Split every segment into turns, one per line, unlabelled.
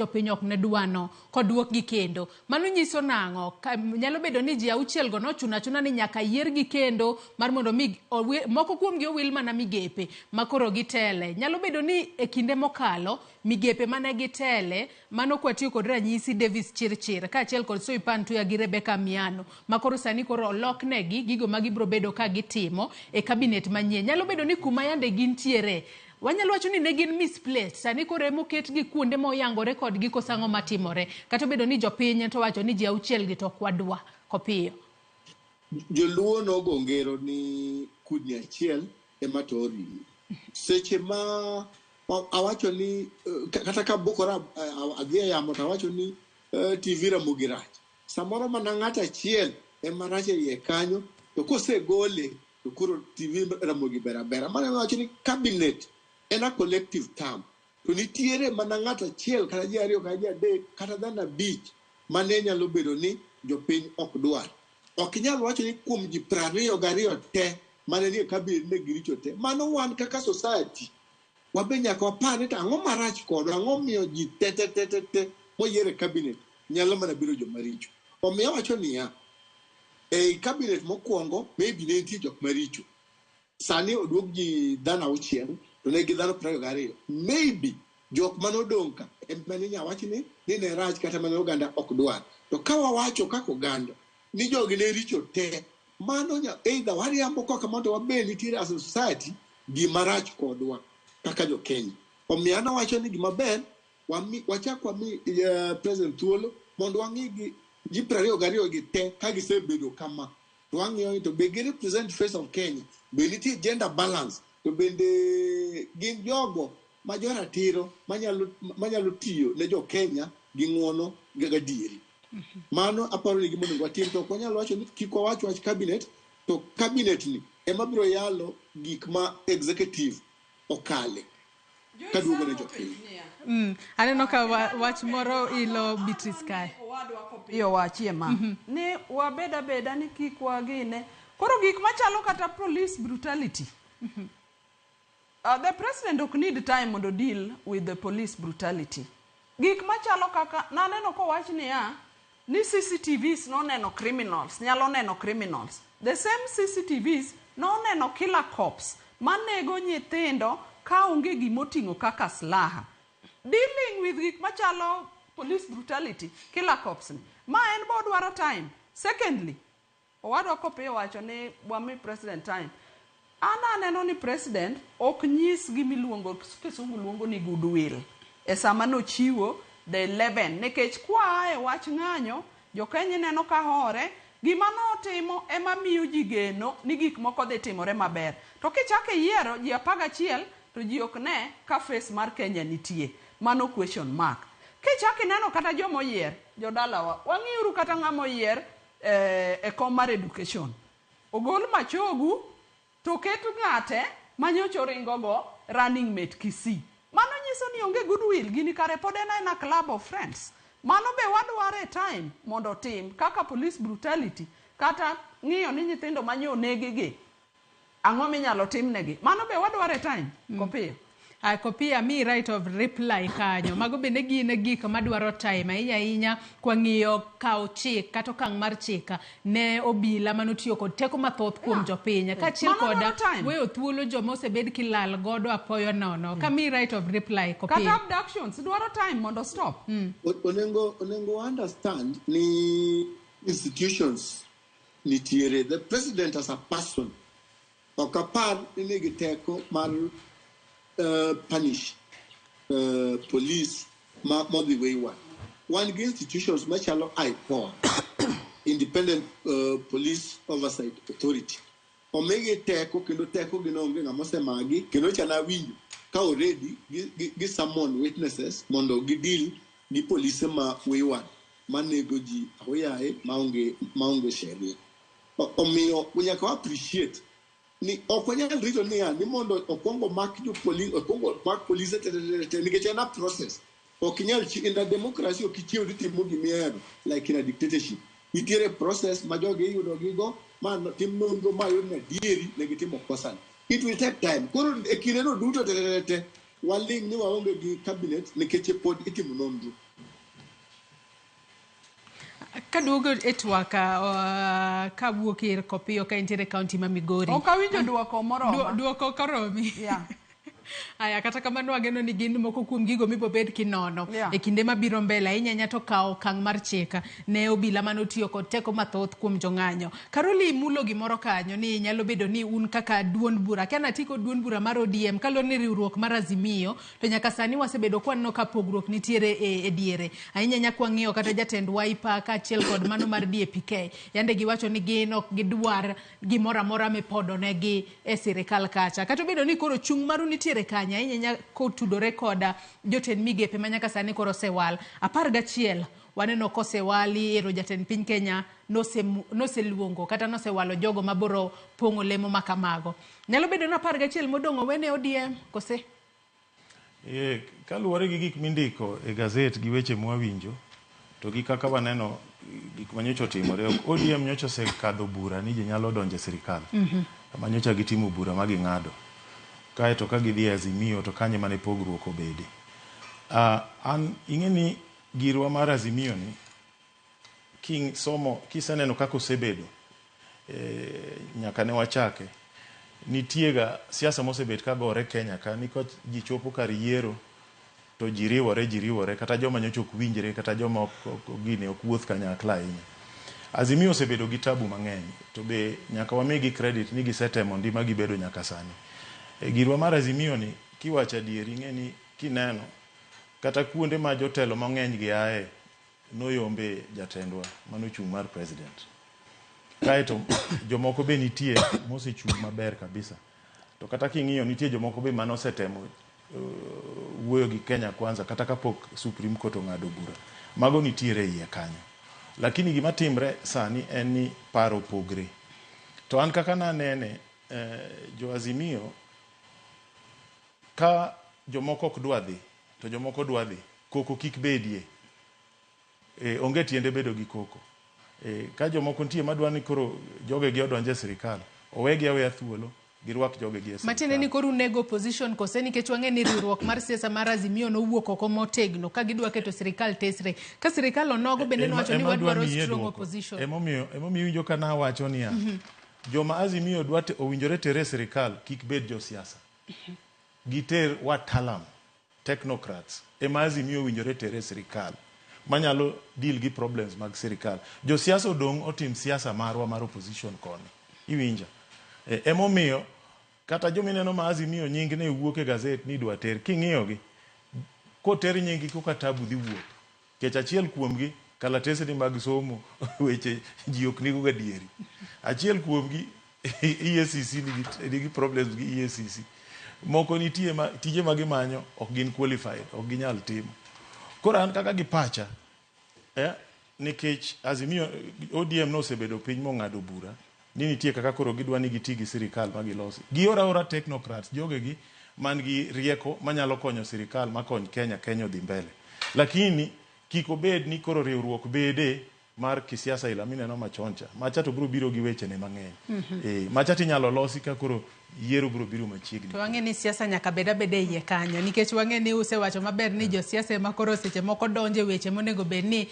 jopiny ok ne dwano koduok gi kendo. Mano nyiso nang'o? Nyalo bedo ni ji auchiel go nochuna ni nyaka yier gi kendo mar mondo moko kuom gi owil mana migepe makoro gitele. Nyalo bedo ni e kinde mokalo migepe mane gitele mano kwatiyo kod ranyisi Davis Chirchir kaachiel kod Soipan Tuya gi Rebecca Miano makoro sani koro oloknegi gigo ma gibro bedo ka gitimo e kabinet manyien. Nyalo bedo ni kuma yande gintiere wanyalo wacho ni ne gin misplaced sani koro emoket gi kuonde moyangore kod gi kosango matimore kata bedo ni jopiny to wacho ni ji auchiel gi to kwadwa kopiyo.
Joluo nogo ngero ni kudni achiel ema to orimi. Seche ma awacho ni kata ka bokora adhiya yamo to awacho ni TV Ramogi rach. Samoro mana ng'ato achiel ema rach e iye kanyo to kosegole to koro TV Ramogi berabera. Mana wacho ni cabinet en a collective term. To nitiere mana ng'ato achiel kata ji ariyo kata ji adek kata dhano abich mane nyalo bedo ni jopiny ok dwar. Ok inyal wacho ni kuom ji 22 te mane nie cabinet ne giricho te. Mano wan kaka society wabe nyaka wapar ni ang'o marach kodwa, ang'o miyo ji te moyiere cabinet nyalo mana biro jomaricho. Omiyo wacho niya, ei cabinet mokwongo maybe ne nitie jok maricho. Sani oduog ji dhano auchiel to ne gi dhano 22. Maybe jok manodong' ka ema ne nyawach ni ne rach kata mana oganda ok dwar. To ka wawacho kaka oganda ni jogi ne richo te, mano either wariambo koka mondo wabe nitiere as a society gima rach kodwa kaka jo Kenya. Omiyo an awacho ni gima ber wachak wami President thuolo mondo wang'i gi ji 22 gi te ka gisebedo kama. To wang'iyo to be gi represent face of Kenya. Be nitie gender balance. To bende gin jogo ma joratiro manyalo tiyo ne jo Kenya gi ng'uono gi gadieri. Mano aparo ni gima onego watim to wanyalo wacho ni kik wawach wach cabinet to cabinet ni ema biro yalo gik ma executive okale kaduogo ne jopiny.
Aneno ka wach moro ilo Beatrice Kai.
Owadwa kopiyo wachie ma. Ni wabeda ni kik wagine. Koro gik machalo kata police brutality. The president ok need time to deal with the police brutality. Gik machalo kaka naneno ko wach niya ni CCTVs no neno criminals, nyalo neno criminals. The same CCTVs no neno killer cops manego nyithindo ka onge gimoting'o kaka slaha. Dealing with gik machalo police brutality, killer cops ni. Ma en bo dwaro time. Secondly, owadwa kopiyo wacho ni wami president time. Aneno ni president ok nyis gimiluongo kisungu luongo ni goodwill. E sama no chiwo the 11 nekech kwa e wach ng'anyo jo Kenya neno ka hore gima notimo ema miyo ji geno ni gik moko dhi timore maber. To kichake yiero ji 11 to ji ok ne ka face mar Kenya nitie. Mano question mark. Kichake neno kata jomo yier jodalawa wang'iuru kata ng'amo yier e kom mar education. Ogol machogu to ketu ng'ate manyocho ringogo running mate Kisii. Mano nyiso ni onge goodwill gini kare pod en a club of friends. Mano be wadware time mondo tim kaka police brutality kata ng'iyo ni nyithindo manyo negege ang'o minyalo timnegi. Mano be wadware time kopiyo.
Kopia mi right of reply kanyo. Mago bende gine gik madwaro time ahinya kwa ng'iyo kao chik kata okang' mar chika ne obila manotiyo kod teko mathoth kuom jopiny kaachiel koda weyo thuolo joma osebed kilal godo apoyo nono. Ka mi right of reply kopia.
Kata abductions dwaro time mondo stop.
Onengo understand ni institutions nitiere. The president as a person okapar ni giteko mar punish police modhi wayward. One institutions machalo IPOA, Independent Police Oversight Authority. Omege teko kendo teko ginonge ng'amosemagi kendo chana winjo ka already gi summon witnesses mondo gidil gi police ma wayward manego ji ahoyaye maonge sheria. Omiyo nyaka appreciate ni okwanyal rito ni mondo okongo mak jo police okongo mak police nikech en a process. Okinyal in a democracy okichiew timo gimiero like in a dictatorship. Nitiere process ma jogi yudo gigo man tim nonro mayud na dieri ne gitimo kosa. It will take time. Koro e kinde no duto waling ni waonge gi cabinet nikech pod itimo nonro.
Kaduogo e twaka ka wuok ir Kopio ka intiere kaunti ma Migori.
Ok awinjo duoko moromo.
Duoko koromi.
Yeah.
Aya kata kamano wageno ni gin moko kuom gigo mibobed kinono e kinde mabiro mbele ahinya to kawo okang' mar chika ne obila manotiyo kod teko mathoth kuom jong'anyo. Karoli mulo gimoro kanyo ni nyalo bedo ni un kaka duond bura kana tiko duond bura mar ODM kalo ni riwruok mar Azimio to nyaka sani wasebedo kwanno ka pogruok nitiere e diere ahinya nyakwa ng'iyo kata jatend Wiper ka achiel kod mano mar DAPK yande giwacho ni gin ok gidwar gimoro amora mipodo negi e sirikal kacha kata bedo ni koro chung' maru nitiere kanya ahinya kotudore koda jotend migepe manyaka sani koro sewal 11 waneno kosewali ero jatend piny Kenya noseluongo kata nosewalo jogo maboro pong'o lemo makamago nyalo bedo na 11 modong'o wene ODM kose
kaluwore gi gik mindiko e gazet gi weche mwawinjo to gi kaka waneno gik manyocha otimore ODM nyocha osekadho bura ni ji nyalo donjo e sirikal manyocha gitimo bura ma ging'ado kaeto ka gidhi e Azimio to kanye mane pogruok obede an ing'eni girwa mar Azimio ni king somo kiseneno kako osebedo nyaka ne wachake nitiega siasa mosebet ka gore Kenya ka niko ji chopo kar yiero to ji riwore kata joma nyocha ok winjre kata joma gine ok wuoth kanyakla ahinya Azimio osebedo gi tabu mang'eny to be nyaka wamigi credit ni gisetemo ndima gibedo nyaka sani girwa mar Azimio ni kiwacho adieri ng'eni kineno kata kuonde ma jotelo mang'eny gi ae noyombe jatendwa manochung' mar president kaeto jomoko be nitie mosechung' maber kabisa to kata king'iyo nitie jomoko be manosetemo wuoyo gi Kenya Kwanza kata kapok Supreme Court ong'ado bura mago nitiere iye kanyo lakini gima timre sani en ni paro pogre to an kaka nanene jo Azimio ka jomoko ok dwa dhi to jomoko dwa dhi koko kik bedie onge tiende bedo gi koko ka jomoko nitie madwa ni koro joge gi odonje sirikal owegi aweya thuolo girwak joge gi sirikal
matine ni koro nego opposition kose nikech wang'e ni riwruok mar siasa mar Azimio nowuok oko motegno ka gidwa keto sirikal tesre ka sirikal onogo bende nowacho ni wadwaro strong opposition
emomiyo winjo kana wacho niya joma Azimio dwa owinjore tere sirikal kik bed jo siasa giter watalam technocrats ema Azimio winjore tere sirikal manyalo deal gi problems mag sirikal jo siasa odong' otim siasa marwa mar opposition koni iwinja emomiyo kata jomineno ma Azimio nying ne wuok e gazet ni dwa ter king'iyogi koter nyingi koka tabu dhi wuok kech achiel kuomgi kalatesni mag somo weche ji ok nigo gadieri achiel kuomgi EACC nigi problems gi EACC moko nitie tije ma gimanyo ok gin qualified ok ginyal timo koro an kaka gi pacha nikech Azimio ODM nosebedo piny mong'ado bura ni nitie kaka koro gidwa ni giti gi sirikal ma gilosi giora technocrats jogegi man gi rieko manyalo konyo sirikal makony Kenya odhi mbele lakini kiko bed ni koro riwruok bede mar kisiasa ila mineno machoncha macha to biro biro gi weche ne mang'eny macha tinyalo losi ka koro yiero biro biro machiegni
to wang'e ni siasa nyaka bede iye kanyo nikech wang'e ni usewacho maber ni jo siasa ema koro seche moko donje weche monego bed ni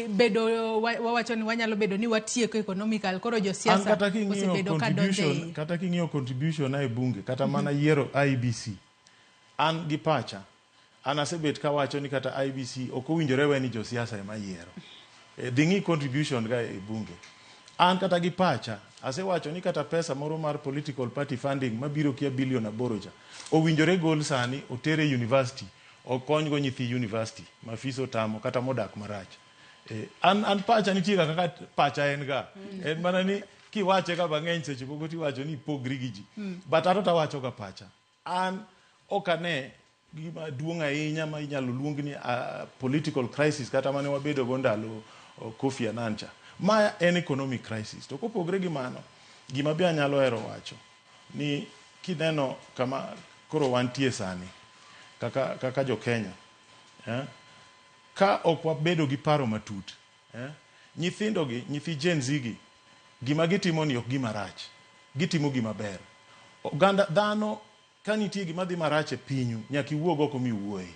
bedo wawacho ni wanyalo bedo ni watieko economical koro jo siasa osebedo ka donje
kata king'iyo contribution ai bunge kata mana yiero IBC an gi pacha an asebet ka wacho ni kata IBC ok owinjore we ni jo siasa ema yiero dhingi contribution ga e bunge an kata gi pacha asewacho ni kata pesa moro mar political party funding mabiro kia bilion 8 cha owinjore gol sani otere university okony go nyithi university mafiso tamo kata modak marach an pacha nitie kaka pacha en ga en mana ni kiwache ka bang'eny seche moko tiwacho ni pogri gi ji but atota wacho ga pacha an okane gima duong' ahinya ma inyalo luong ni political crisis kata mane wabedo go ndalo Kofi Annan cha ma en economic crisis to kopogre gi mano gima be anyalo hero wacho ni kineno kama koro wantie sani kaka jo Kenya ka ok wabedo gi paro matut nyithi Gen Z gi gima gitimo ni ok gima rach gitimo gima ber oganda dhano ka nitie gima dhi marach e pinyu nyaka iwuog oko miwuoye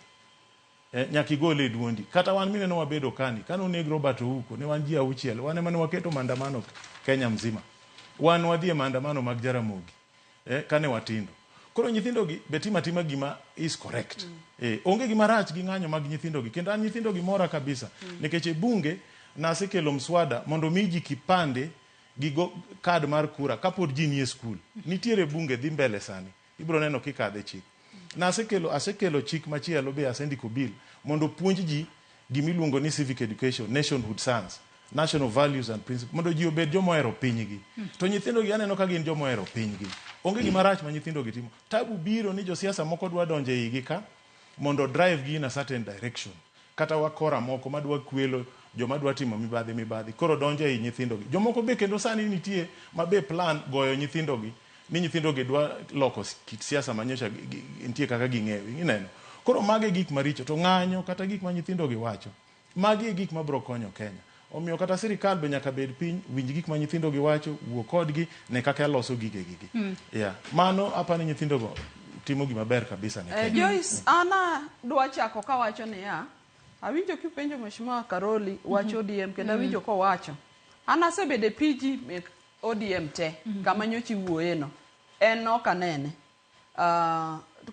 nyaka igole duondi. Kata wan mineno wabedo kani, kane oneg Robert Ouko, ne wan ji 6, wan ema ne waketo maandamano Kenya mzima. Wan wadhi e maandamano mag Jaramogi, kane watindo. Koro nyithindogi betima tima gima is correct. Onge gima rach gi ng'anyo mag nyithindogi. Kendo an nyithindogi mora kabisa. Nikech e bunge nasekelo mswada mondo miji kipande gi kad mar kura kapod ji nie skul. Nitiere bunge dhi mbele sani. Ibro neno kikadhe chik. Asekelo chik machielo be asendiko bill mondo puonj ji gimiluongo ni civic education, nationhood science, national values and principles, mondo ji obed jomohero pinygi. To nyithindogi aneno ka gin jomohero pinygi. Onge gima rach ma nyithindogi timo. Tabu biro ni josiasa moko dwa donjo e igi ka mondo drive gi in a certain direction. Kata wakora moko madwa kwelo joma dwa timo mibadhi. Koro donjo e nyithindogi. Jomoko be kendo sani nitie mabe plan goyo nyithindogi. Ni nyithindogi dwa loko kit siasa manyocha nitie kaka ging'eyo. Ineno. Koro mage gik maricho to ng'anyo kata gik ma nyithindogi wacho. Mage gik mabro konyo Kenya. Omiyo kata sirikal be nyaka bed piny winj gik ma nyithindogi wacho, wuo kodgi ne kaka loso gigi. Mano apani nyithindogo timo gima ber kabisa ne Kenya.
Joyce, ana dwa chako kawacho ni awinjo kipenjo Mheshimiwa Karoli wacho ODM kendo awinjo kowacho. Ana asebede PG mek ODM te kama nyochi wuoyeno. En ok anene.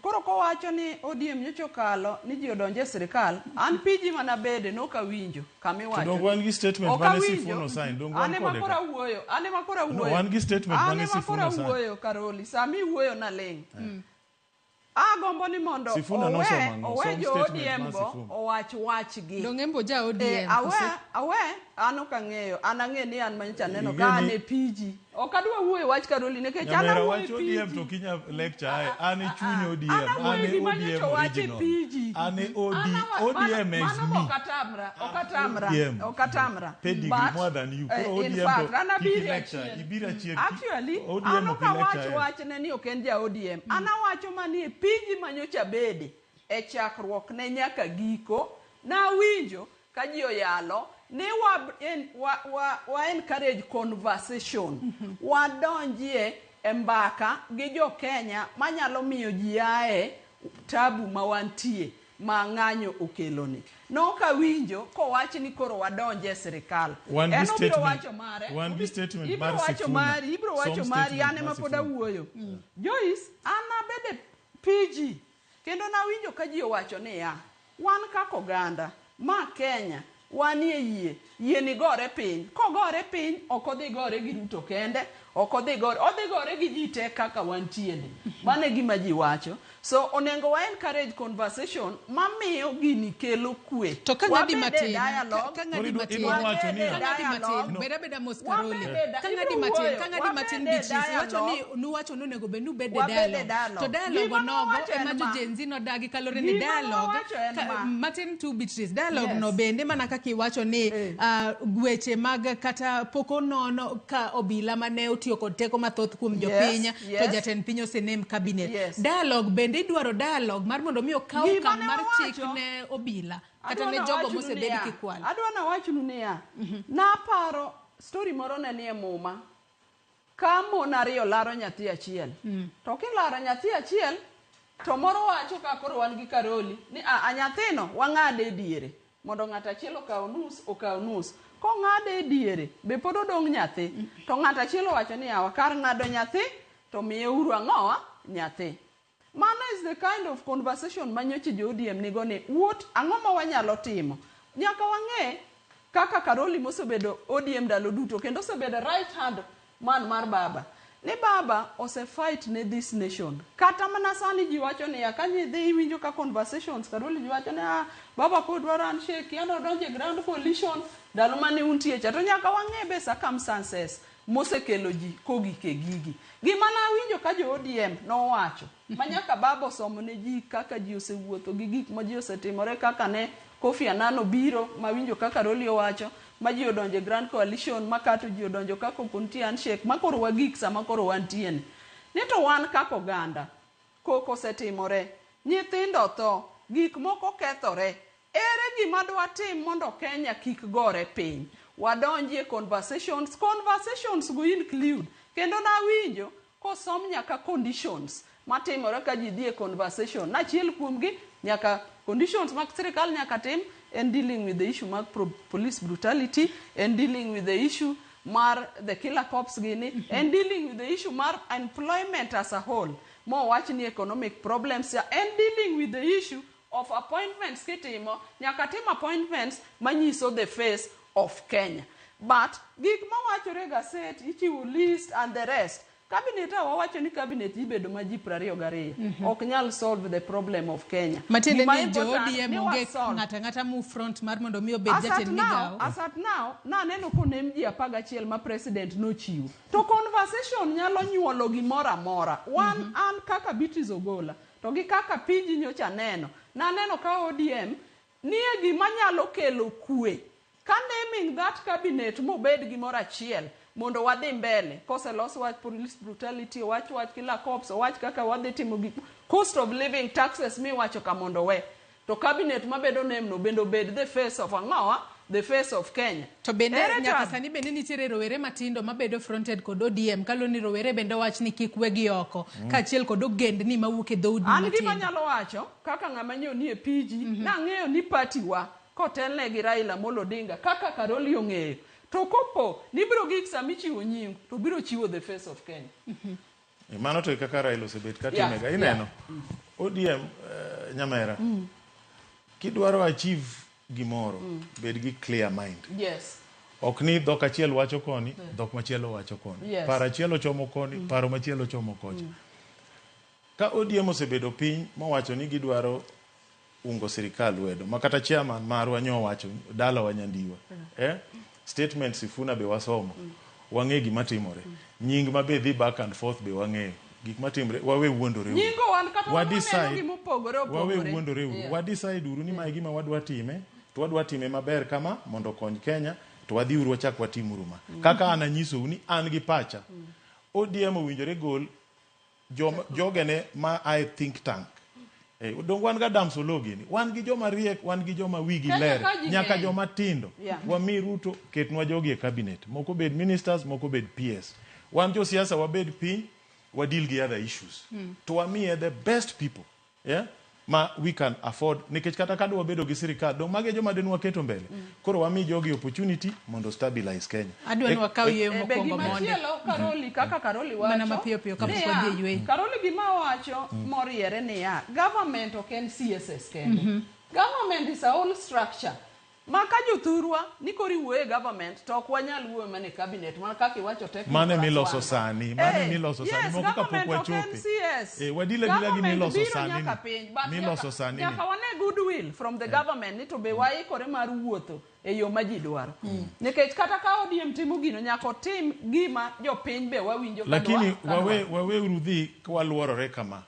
Koro kowacho ni ODM nyocho kalo ni ji odonje sirikal, an PG mana bede no ka winjo kama iwacho.
Dongo wan gi statement mane Sifuno sign, dongo wan kode.
Ane makora wuoyo.
No, wan gi statement mane Sifuno sign.
Ane makora wuoyo Karoli, sami wuoyo na ling. Agombo ni mondo owe jo ODM go wachgi.
Dongembo ja ODM.
Awe ano kang'eyo, anang'e ni an manyicha neno ka ane PG. Okadwa wuoyo wach Karoli nekech ana wuoyo PG.
ODM to kinya lecture ae, ane chuny ODM, ane ODM original. Ane ODM is me.
Okatamra.
Pedigree more than you.
In fact, ana
ibira chiek.
Actually, ano ka wach ni oken ja ODM. Ana wacho manie PG manyocha bede e chakruok ne nyaka giko na winjo ka ji oyalo ni wa encourage conversation. Wadonjie e mbaka gi jo Kenya manyalo miyo ji ae tabu mawantie ma ng'anyo okeloni. No ka winjo ko wach ni koro wadonje sirikal.
Eno
biro wacho mare. Ibro wacho mari ane mapoda wuoyo. Joyce, ana bede PG kendo na winjo ka ji owacho ni wan kaka oganda ma Kenya wanie yie ni gore piny. Kogore piny ok odhi gore gi Ruto kende, odhi gore gi ji te kaka wantieni. Mano e gima ji wacho. So onengo wa encourage conversation mamiyo gini kelo kwe.
To kang'adi matin. Beda mos Karoli. Kang'adi matin Beatrice wacho ni nuwacho nonego be nu bede dialogue. To dialogue onogo ema jo Gen Z nodagi kalore ni dialogue. Martin to Beatrice dialogue no bende mana kaki wacho ni gweche mag kata poko nono ka obila mane otiyo kod teko mathoth kuom jopiny to jatend piny osenem cabinet. Dialogue bende idwaro dialogue mar mondo miyo kaw kam mar chik ne obila kata ne jogo mosebedi kikwal.
Adwa na wachnu ni na paro story moro ne nie Muma ka mon ariyo laro nyathi achiel. To kilaro nyathi achiel to moro wacho ka koro wan gi Karoli ni nyathino wang'ade diere mondo ng'at achiel okaw nus. Ko ng'ade diere be pod odong' nyathi to ng'at achiel wacho ni wakar ng'ado nyathi to miye uru ang'owa nyathi. Mano is the kind of conversation manyochi jo ODM nigo ni what ang'o ma wanyalo timo. Nyaka wang'e kaka Karoli mosebedo ODM dalo duto kendo osebedo right hand man mar baba. Ni baba ose fight ne this nation. Kata mana sani ji wacho ni kanyi dhi winjo ka conversations Karoli ji wacho ni baba pod dwaro handshake yano donje ground coalition dalo mane untie cha to nyaka wang'e be circumstances mosekelo ji kogike gigi. Gima na winjo ka jo ODM no wacho manyaka baba osomo ne ji kaka ji osewuotho gi gik ma ji osetimore kaka ne Kofi Annan biro mawinjo kaka Karoli owacho ma ji odonje grand coalition makato ji odonjo kaka kunti handshake makoro wagik sama koro wantie ni to wan kaka oganda koko setimore nyithindo tho gik moko kethore ere gima dwa tim mondo Kenya kik gore piny. Wadonjie conversations go include kendo na winjo kosom nyaka conditions matimore ka ji dhie conversation. Nachiel kuomgi nyaka conditions mag sirikal nyaka tim en dealing with the issue mag police brutality, and dealing with the issue mar the killer cops gini, and dealing with the issue mar employment as a whole, more watching economic problems, and dealing with the issue of appointments kitimo, nyaka tim appointments manyiso the face of Kenya. But gik mawachore gaset, ichiwo list and the rest. Cabinet wawacho ni cabinet ibedo ma ji 22 ok nyal solve the problem of Kenya.
Matinde ni jo ODM onge ngata mu front mar mondo mi obed jatend migao.
As at now, na neno konem ji 11 ma president nochiwo. To conversation nyalo nyuolo gimoro amora. One an kaka Beatrice Ogolla to gi kaka piji nyocha neno. Na neno ka ODM nie gima nyalo kelo kwe. Ka naming that cabinet mobed gimoro achiel mondo wadhi mbele, kose los wach police brutality, wach killer cops, wach kaka wadhi timo gik, cost of living, taxes mi wacho ka mondo we. To cabinet mabedo nemno bendo bed the face of Angawa, the face of Kenya.
To bende nyaka sani bende nitiere rowere matindo mabedo fronted kod ODM kaloni rowere bende wach ni kik wegi oko kaachiel kod ogendni mawuok e dhoudi matindo.
An gima nyalo wacho kaka ng'ama nyoni e PG na ng'eyo ni party wa kotelne gi Raila Amolo Odinga kaka Karoli ong'eyo. To kopo ni biro gik samichiwo nying to biro chiwo the face of Kenya.
Mano to kaka Raila osebet katimega ineno. ODM nyamera. Kidwaro achieve gimoro bed gi clear mind.
Yes.
Ok ni dhok achiel wacho koni, dhok machielo wacho koni.
Yes.
Paro achiel ochomo koni, paro machielo chomo kocha. Ka ODM osebedo piny mowacho ni gidwaro ungo sirikal wedo, makata chairman marwa nyo wacho dala wanyandiwa. Statement Sifuna be wasomo. Wang'e gima timore. Nying mabe dhi back and forth be wang'e. Gik matimre wawe wuondore.
Nyingo wan kata
wadecide
gimopogore
wawe wuondore. Wadecide uru ni mae gima wadwa time, to wadwa time maber kama mondo kony Kenya, to wadhi uru wachak watim uru ma. Kaka ananyiso ni an gi pacha. ODM owinjore gol jogene ma I think tank. Dong wan ga damsologi ni wan gi joma riek, wan gi joma wigi ler, nyaka joma tindo. Wami Ruto ketnwa jogi e cabinet, moko bed ministers, moko bed PS. Wan jo siasa wabed piny, wa deal gi other issues. To wami the best people, ma we can afford, nikech kata kadu wabedo gi sirikal, dong mage joma denwa keto mbele. Koro wami jogi opportunity mondo stabilize Kenya.
Adwa ni wakao yeyo mokongo monde.
Karoli kaka Karoli wacho.
Mana mapiyo piyo kama kwa yue.
Karoli gima wacho moriere ni ya government oken CSS kende. Government is a whole structure. Maka jothurwa ni kori wuoye government to ok wanyal wuoyo mane cabinet mana kaka iwacho technical.
Mane miloso sani, moko kapok wachope. Wadila gila gi miloso sani. Miloso sani.
Nyaka wane goodwill from the government ni to be waikore mar wuotho e yo ma ji dwaro. Nikech kata ka ODM timo gino nyaka tim gima jopiny be wawinjo kadwa.
Lakini wawe urudhi kwa luorore kama.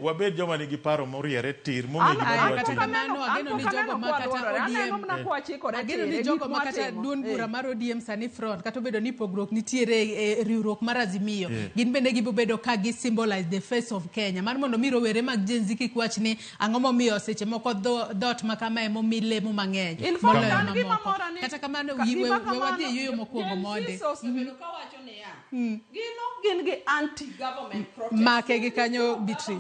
Wabed joma nigi paro moriere tir monge gima dwatimo.
Ageno ni jogo makata ODM. Ageno ni jogo makata duon bura mar ODM sani front kata obedo ni pogruok nitiere riwruok mar Azimio. Gin bende gibobedo ka gi symbolize the face of Kenya. Mar mondo mi rowere mag Gen Z kik wach ni ang'o momiyo seche moko dhot makama emo milemo mang'eny. Kata kamano we wadhi yuyo mokwongo monde.
Gin gi anti-government protest.
Make gi kanyo Beatrice.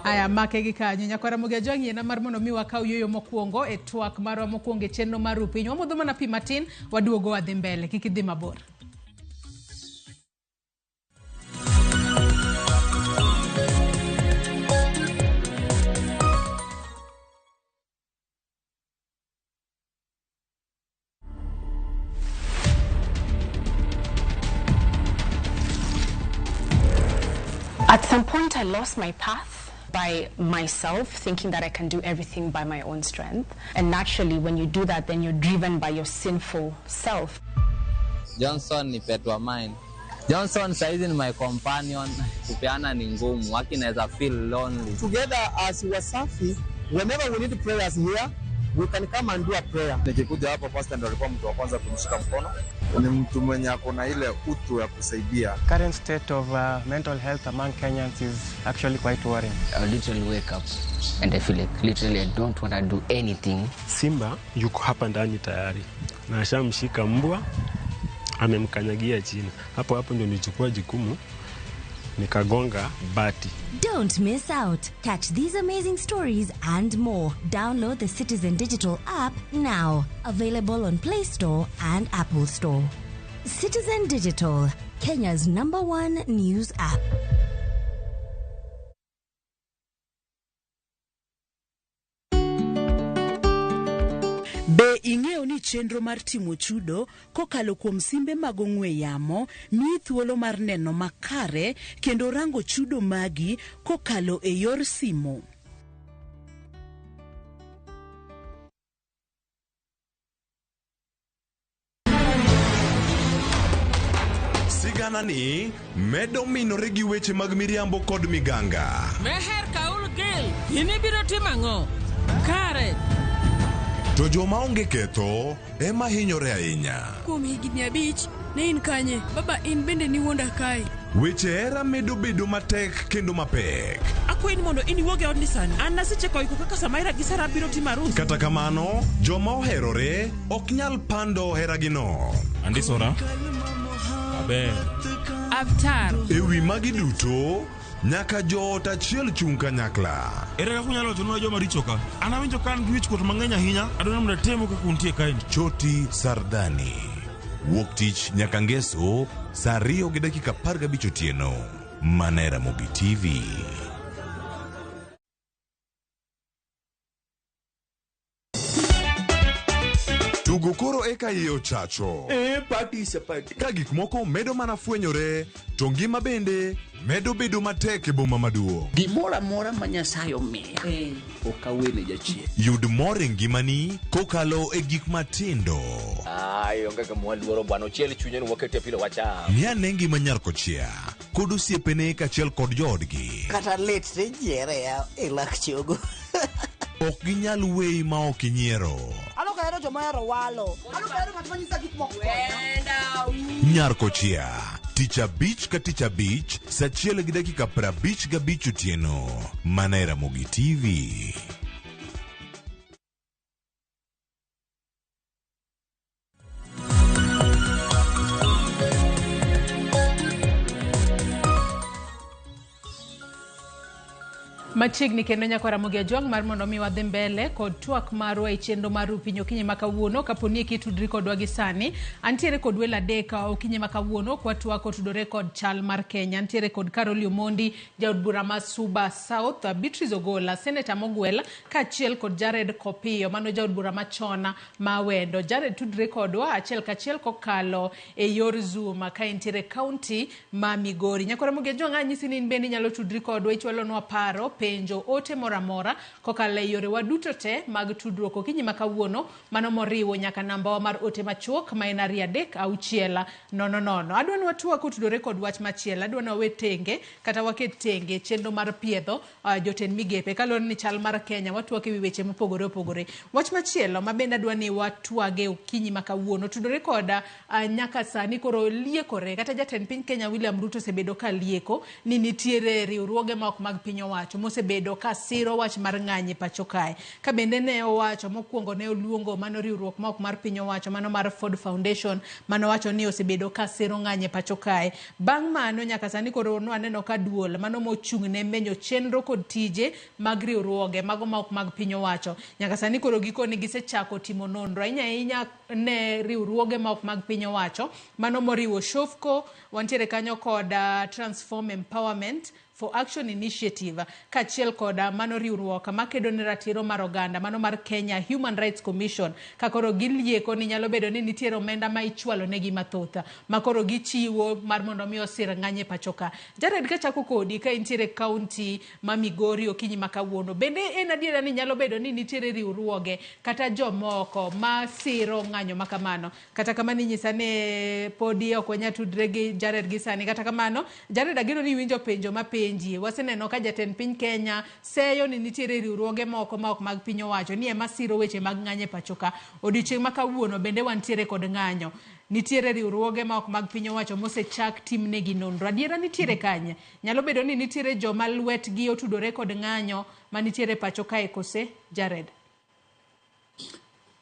Aya make gi kanyo nyakwara Mugia Jong'i na mar mondo mi wakao yoyo mokwongo e twak marwa mokwongo e chenro mar upiny. Wamodho mana pi matin waduogo wadhi mbele kik idhi mabor.
At some point, I lost my path by myself, thinking that I can do everything by my own strength. And naturally, when you do that, then you're driven by your sinful self.
Johnson ni pet wa mine. Johnson saizi ni my companion. Kupeana ni ngumu. Waki naeza feel lonely.
Together as Wasafi, whenever we need prayers here, we can come and do a prayer.
Nikikuja hapo pastor ndio alikuwa mtu wa kwanza kunishika mkono. Ni mtu mwenye akona ile utu ya kusaidia.
Current state of mental health among Kenyans is actually quite worrying.
I literally wake up and I feel like literally I don't want to do anything.
Simba yuko hapa ndani tayari. Na ashamshika mbwa, amemkanyagia chini. Hapo ndio nichukua jukumu nikagonga bati.
Don't miss out. Catch these amazing stories and more. Download the Citizen Digital app now. Available on Play Store and Apple Store. Citizen Digital, Kenya's #1 news app.
Be ing'eyo ni chenro mar timo chudo kokalo kuom simbe mag ong'we yamo miyi thuolo mar neno makare kendo rango chudo magi kokalo e yor simo.
Sigana ni medo minore gi weche mag miriambo kod miganga.
Meher kaul gil, ini biro timang'o? Kare.
To joma onge ketho ema hinyore ahinya.
Kuom higni 5 ne in kanye? Baba in bende ni wuonda kae.
Weche hera medo bedo matek kendo mapek.
Akwayi ni mondo iniwuog e odni sani. An naseche koiko kaka Samaira gi Sara biro timo arus.
Kata kamano, joma oherore ok nyal pando heragino.
Andisora. Aber.
Avatar.
Ewi magi duto, nyaka joot achiel chung' kanyakla.
Ere kaka unyalo timo joma richo ka? An awinjo ka an gi wich kuot mang'eny ahinya, adwaro mondo atemo kaka untie kae.
Choti Sardani. Wuok tich nyaka ngeso, saa 2:15 otieno. Manera Mobi TV. Tugo koro eka iye ochacho.
Party.
Ka gik moko medo mana fwenyore, to ngima bende medo bedo matek e boma maduong'.
Gimoro amora ma Nyasaye omiya ok awene jachien.
Yud mor e ngimani kokalo e gik matindo.
Onge ka mwaluoro bwana ochiel chunye ni wakete pile wacha.
Ni ane ngima nyar kochia kod osiepene kachiel kod joodgi.
Kata lit ne jiere ya e lak chogo.
Ok ginyal weyi ma ok inyiero.
Alokero joma ero walo. Alokero ng'at manyisa gik moko.
Nyar kochia tich abich ka tich abich saa 1:55 otieno. Manera Mogi TV.
Machiegni kendo nyakwara Mogi Ajwang' mar mondo mi wadhi mbele kod twak marwa e chenro mar Upiny okinyi ma kawuono kaponi e kitudri kodwa gi sani. Antiere kod welo adek okinyi ma kawuono kwa twak otudore kod chal mar Kenya. Antiere kod Carol Omondi, jaod bura ma Suba South, Beatrice Ogolla, Senator Mogwel, kachiel kod Jared Kopio, mano jaod bura ma Chona ma Wendo. Jared tudre kodwa achiel kachiel kokalo e yor Zoom ka intiere county ma Migori. Nyakwara Mogi Ajwang' anyisi ni bende nyalo tudri kodwa ichwalonwa paro penjo ote moramora kokalo e yore waduto te mag tudruok okinyi ma kawuono mano moriwo nyaka namba mar ote machuok ma en 33600. Adwani watwa kutudore kod wach machielo, adwani wawe tenge kata waket tenge chenro mar piedho jotend migepe kalore ni chal mar Kenya. Watwa e weche mopogore opogore. Wach machielo mabende adwani watwage okinyi ma kawuono tudore kod nyaka sani koro liekore kata jatend piny Kenya William Ruto sebedo ka lieko ni nitiere riwruoge ma ok mag piny owacho mosebedo ka siro wach mar ng'anye pacho kae. Ka bende ne owacho mokwongo ne oluongo mano riwruok ma ok mar piny owacho mano mar Ford Foundation mano wacho ni osebedo ka siro ng'anye pacho kae. Bang' mano nyaka sani koro aneno ka duol mano mochung' ne menyo chenro kod tije mag riwruoge mago ma ok mag piny owacho. Nyaka sani koro gikoni gisechako timo nonro inya ne riwruoge ma ok mag piny owacho mano moriwo Shofco, wantiere kanyo kod Transform Empowerment for Action Initiative kachiel koda mano riwruok makedo ne ratiro mar oganda mano mar Kenya Human Rights Commission kakoro gilieko ni nyalo bedo ni nitiere omenda ma ichwalo negi mathoth makoro gichiwo mar mondo mi osir ng'anye pachoka. Jared ka chako kodi ka intiere county ma Migori okinyi ma kawuono bende en adiera ni nyalo bedo ni nitiere riwruoge kata jomoko ma siro ng'anyo makamano. Kata kamano inyisa ne podi ok wanya tudre gi Jared gi sani. Kata kamano Jared ageno ni winjo penjo mapenji waseneno ka jatend piny Kenya seyo ni nitiere riwruoge moko ma ok mag piny owacho ni ema siro weche mag ng'anye pachoka. Odiochieng' ma kawuono bende wantiere kod ng'anyo. Nitiere riwruoge ma ok mag piny owacho mosechak timnegi nonro. Adiera nitiere kanye? Nyalo bedo ni nitiere joma lwetgi otudore kod ng'anyo ma nitiere pacho kae kose Jared?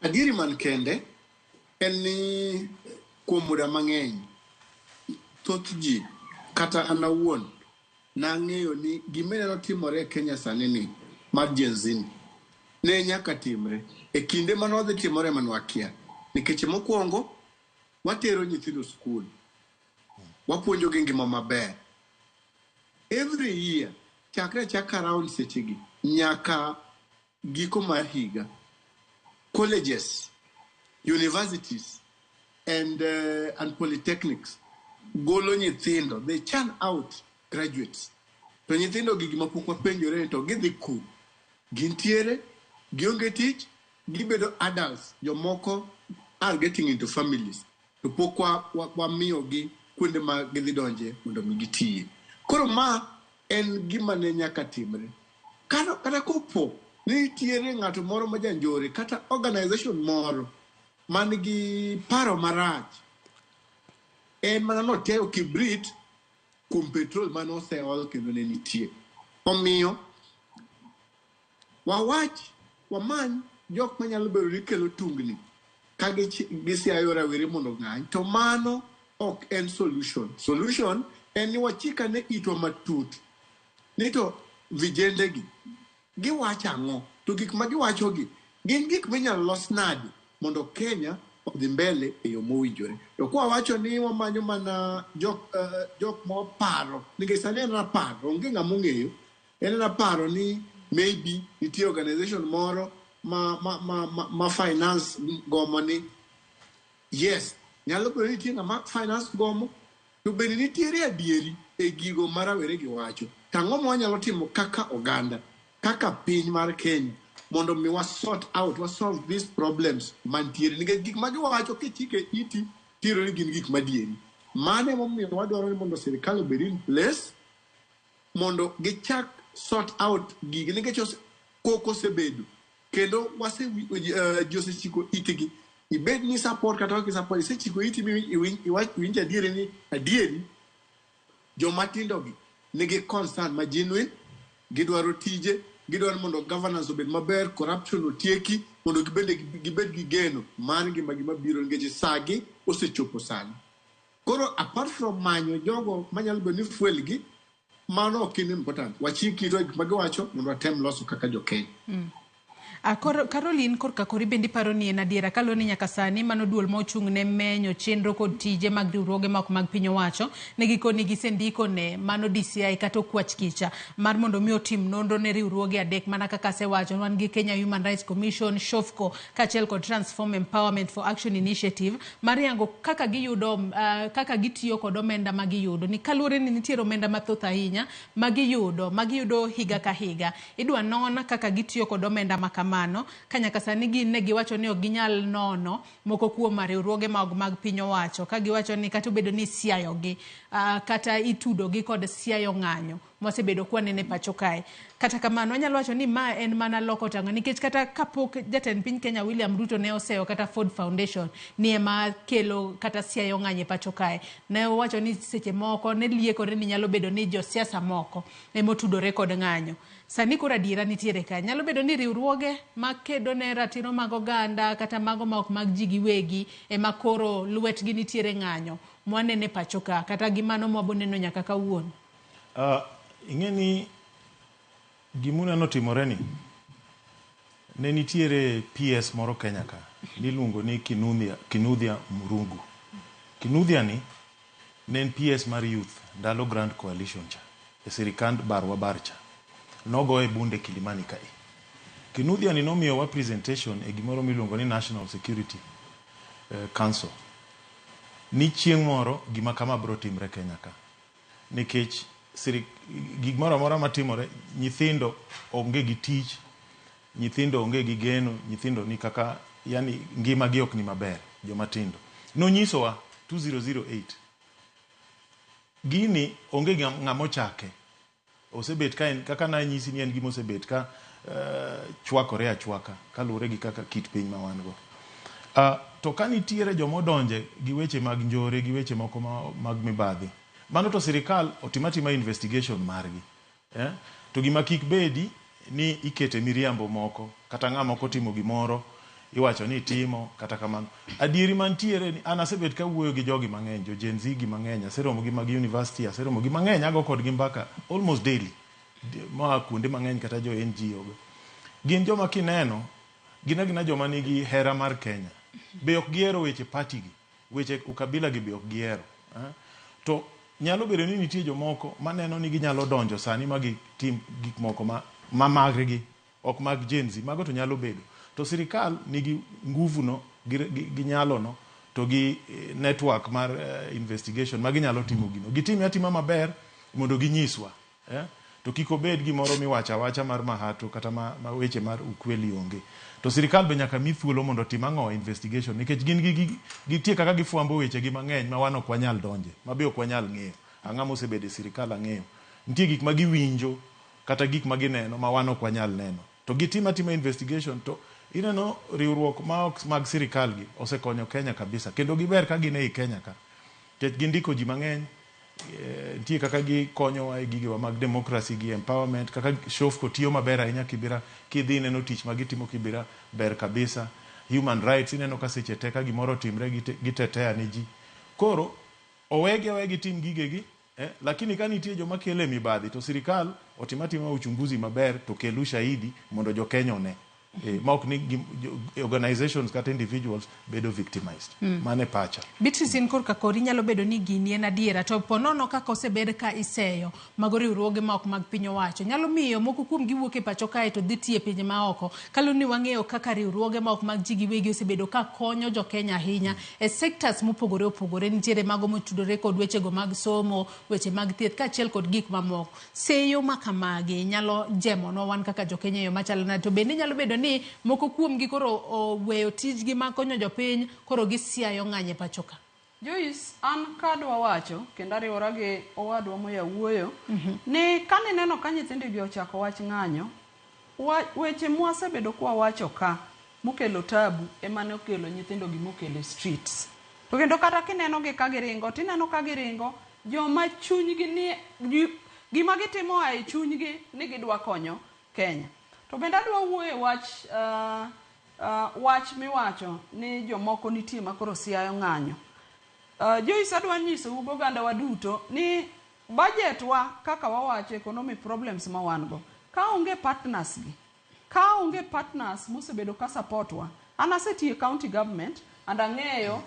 Adieri man kende en ni kuom muda mang'eny thoth ji kata an awuon nang'eyo ni gimene timore e Kenya sani ni mar Gen Z ne nyaka timre e kinde manodhi timore manwakia nikech mokwongo watero nyithindo skul wapuonjo gi ngima maber every year chakre around sechegi nyaka giko mar higa colleges universities and polytechnics golo nyithindo, they churn out graduates. To nyithindo gi gima pok wapenjore to gidhi ku gintiere gionge tich gibedo adults jomoko are getting into families to pok wamiyo gi kuonde ma gidhi donje mondo mi gitie. Koro ma en gima ne nyaka timre. Kata kopo ni tiere ng'ato moro ma janjore kata organization moro man gi paro marach en mana noteo kibrit kuom petrol mano oseol kendo ne nitie. Omiyo wamany jok manyalo bedo ni kelo tungni ka gisiayo rawere mondo ng'any to mano ok en solution en ni wachika ne itwa matut ni to vijende gi giwacho ang'o to gik ma giwacho gi gin gik minyalo los nadi mondo Kenya odhi mbele e yo mowinjore. To kwa wacho ni wamanyo mana jok moparo nikech sani en paro onge ng'ama ong'eyo en paro ni maybe nitie organization moro ma finance gomo ni yes nyalo bedo ni nitie ng'ama finance gomo to bende nitiere adieri e gigo marawere gi wacho. Tang'o ma wanyalo timo kaka oganda kaka piny mar Kenya mondo mi solve these problems mantiere nikech gik ma giwacho kichike iti tiro ni gin gik madieri. Mane momiyo wadwaro ni mondo sirikal obed in place mondo gichak sort out gigi nikech koko osebedo kendo josechiko itigi ibed ni support kata ok support isechiko iti iwinj adieri jomatindo gi nigi concern ma genuine gidwaro tije gidwaro mondo governance obed maber corruption otieki mondo gibed gi geno mar ngima biro nikech sagi osechopo sani. Koro apart from manyo jogo manyalo bedo ni fuel gi mano ok in important wachiki to gik magiwacho mondo watem loso kaka jo-Kenya.
Caroline korka kori bendi paro ni en adiera kalo ni nyaka sani mano duol ma ochung' ne menyo chenro kod tije mag riwruoge ma ok mag piny owacho ne gikoni gisendiko ne mano DCI kata okwach kicha mar mondo mi otim nonro ne riwruoge adek mana kaka sewacho wan gi Kenya Human Rights Commission, SHOFCO kaachiel kod Transform Empowerment for Action Initiative mar yango kaka gitiyo kod omenda ma giyudo ni kaluwore ni nitiere omenda mathoth ahinya ma giyudo higa ka higa idwa non kaka gitiyo kod omenda makama mano kanyaka sani gin ne giwacho ni ok ginyal nono moko kuom riwruoge mag piny owacho ka giwacho ni kata obedo ni siayo gi kata itudo gi kod siayo ng'anyo mosebedo kwanene pacho kae. Kata kamano anyalo wacho ni ma en mana loko tanga nikech kata kapok jatend piny Kenya William Ruto ne oseo kata Ford Foundation ni ema kelo kata siayo ng'anyo pacho kae ne wacho ni seche moko ne liekore ni nyalo bedo ni josiasa moko emotudore kod ng'anyo. Sani kora adiera nitiere ka nyalo bedo ni riwruoge makedo ne ratiro mag oganda kata mago ma ok mag ji giwegi ema koro lwetgi nitiere ng'anyo mwanene pacho ka kata gimano mwaboneno nyaka kawuono.
Ing'eni gimuna timore ni ne nitiere PS moro Kenya ka niluongo ni Kinuthia Murungu. Kinuthia ni ne en PS mar youth ndalo Grand Coalition cha e sirikand Barwa Barcha nogo e bunde Kilimani kae. Kinuthia ni nomiyowa presentation e gimoro miluongo ni National Security Council ni chieng' moro gima kama bro timre Kenya ka nikech gimoro amora matimore nyithindo onge gi tich nyithindo onge gi geno nyithindo ni kaka yani ngima gi ok ni maber jomatindo nonyisowa 2008 gini onge ng'amo chake osebet ka en kaka na nyisi ni en gimo osebet ka chwakore achwaka kaluwore gi kaka kit piny ma wan go. To ka nitiere jomodonje gi weche mag njore gi weche moko mag mibadhi mano to sirikal otimatima investigation margi to gima kik bedi ni ikete miriambo moko kata ng'ama moko timo gimoro iwacho ni timo kata kamano. Adieri mantiere ni an asebet ka wuoyo gi jogi mang'eny, jo Gen Z gi mang'eny, aseromo gi mag university, aseromo gi mang'eny, ago kod gi mbaka almost daily. Ma kuonde mang'eny kata jo NGO. Gin joma kineno, gina joma nigi hera mar Kenya. Be ok gihero weche party gi, weche ukabila gi be ok gihero. To nyalo bedo ni nitie jomoko maneno ni ginyalo donjo sani magi tim gik moko ma maggi ok mag Gen Z, mago to nyalo bedo. To sirikal nigi nguvu no, gi nyalo no, to gi network mar investigation magi nyalo timo gino. Gitime atima maber mondo ginyiswa. To kiko bed gimoro miwacha mar mahato kata ma weche mar ukweli onge. To sirikal be nyaka mi thuolo mondo tim ang'o investigation, nikech gin gitie kaka gifwambo weche gi mang'eny ma wan ok wanyal donje, ma be ok wanyal ng'eyo. Ang'ama mosebede sirikal ang'eyo. Nitie gik ma giwinjo kata gik ma gineno ma wan ok wanyal neno. To gitima investigation, to ineno riwruok mag sirikal gi osekonyo Kenya kabisa. Kendo giber ka gin ei Kenya ka. Nikech gindiko ji mang'eny, nitie kaka gikonyo e gigewa mag democracy gi empowerment, kaka Shofco tiyo maber ahinya Kibira, kidhi neno tich ma gitimo Kibira ber kabisa. Human rights ineno ka seche teka gimoro timre gitetea ni ji. Koro owegi tim gigegi, lakini ka nitie joma kele mibadhi to sirikal otimatima uchunguzi maber to kelu shahidi mondo jo Kenya one. Ma ok ni organizations kata individuals bedo victimized. Mane pacha.
Beatrice in korka kori nyalo bedo ni gini en adiera, to ponono kaka osebed ka iseyo mago riwruoge ma ok mag piny owacho. Nyalo miyo moko kuom giwuok e pacho kae to dhi tiyo pinje ma oko. Kalu ni wang'eyo kaka riwruoge ma ok mag ji giwegi osebedo ka konyo jo Kenya ahinya e sectors mopogore opogore. Nitiere mago motudore kod weche go mag somo, weche mag thieth kaachiel kod gik mamoko. Seyo makamagi nyalo jemo no wan kaka jo Kenya yo machalo na, to bende nyalo bedo ni moko kuom gi koro oweyo tijgi ma konyo jopiny koro gisiayo ng'anye pachoka.
Joyce, an kadwa wacho kendo ariwora gi owadwa moya wuoyo ni kani neno ka nyithindo gi ochako wach ng'anyo, weche mwasebedo kwa wacho ka mokelo tabu emane okelo nyithindo gi mokelo streets. To kendo kata kineno gi ka giringo, tineno ka giringo joma chunygi ni gima gitimo ai chunygi ni gidwa konyo Kenya. To bende adwa wuoyo wach miwacho ni jomoko nitie makoro siayo ng'anyo. Joyce, adwa nyiso oganda wa duto ni budget wa kaka wawacho economic problems ma wan go, ka onge partners mosebedo ka support wa. An asetie county government and ang'eyo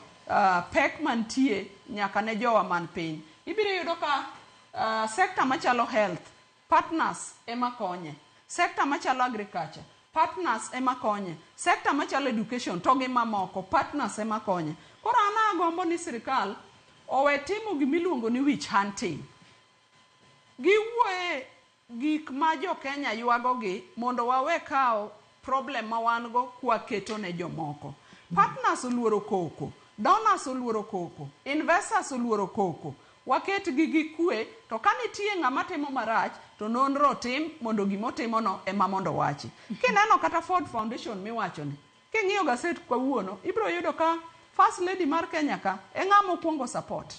pek mantie nyaka ne jowa man piny. Ibiro yudo ka sector machalo health, partners ema konye. Sector machalo agriculture, partners ema konye. Sector machalo education, to gi mamoko, partners ema konye. Koro ana agombo ni sirikal owe timo gimiluongo ni witch hunting. Giwuoye gik ma jo Kenya yuago gi mondo wawe kao problem ma wan go kwa keto ne jomoko. Partners oluoro koko, donors oluoro koko, investors oluoro koko. Waket gi kwe, to kanitie ng'ama timo marach to nonro tim mondo gimotimo no ema mondo wachi. Kineno kata Ford Foundation miwacho ni, king'iyo gaset kwa wuono, ibro yudo ka First Lady mar Kenya ka ng'ama okwongo support.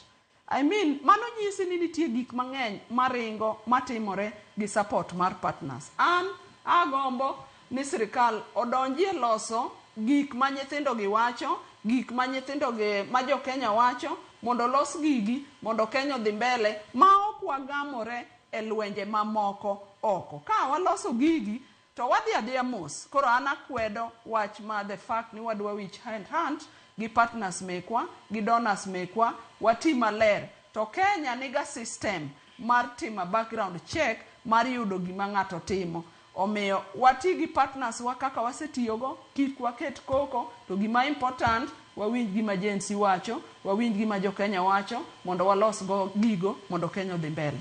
I mean, mano nyisi ni nitie gik mang'eny maringo matimore gi support mar partners. An agombo ni sirikal odonjie loso gik ma nyithindo gi wacho, gik ma nyithindo gi ma jo Kenya wacho, mondo los gigi, mondo Kenya dhi mbele, ma ok wagamore e lwenje mamoko oko. Ka waloso gigi, to wadhi adhiya mos. Koro an akwedo wach ma the fact ni wadwa witch hunt gi partners mekwa, gi donors mekwa, wati maler. To Kenya niga system mar timo background check mar yudo gima ng'ato timo. Omiyo wati gi partners wa kaka wasetiyogo, kik waket koko, to gima important wawinj gima agency wacho, wawinj gima jo Kenya wacho, mondo walos go gigo mondo Kenya dhi mbele.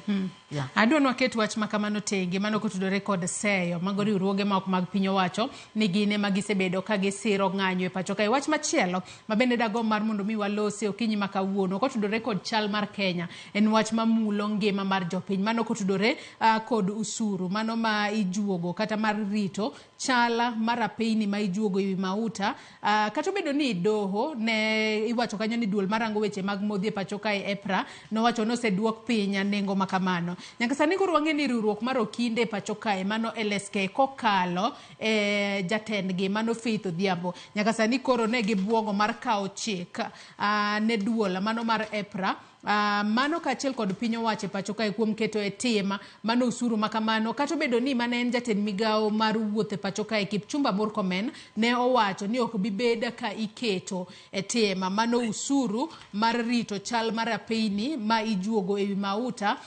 Yeah.
Adwa nwaket wach makamano tenge mano kotudore kod seyo mago riwruoge ma ok mag piny owacho ni gine magisebedo ka gisiro ng'anyo e pacho kae. Wach machielo mabende dago mar mondo mi walose okinyi makawuono kotudore kod chal mar Kenya en wach mamulo ngima mar jopiny mano kotudore kod usuru mano ma ijuogo kata mar rito chala marapini ma ijuogo ewi mauta. Kata obedo ni doho ne iwacho kanyo ni duol marango weche mag modhi e pacho kae EPRA nowacho no oseduok piny nengo makamano. Nyaka sani koro wang'e ni riwruok mar okinde e pacho kae mano LSK kokalo jatendgi mano Faith Odhiambo. Nyaka sani koro ne gibuogo mar kawo chik ne duol mano mar EPRA. Mano kachiel kod piny owacho pacho kae kuom keto e tim mano usuru makamano. Kata obedo ni mane en jatend migao mar wuoth e pacho kae Kipchumba Murkomen ne owacho ni ok bibeda ka iketo e tim mano usuru mar rito chal mar apeyni ma ijuogo ewi mauta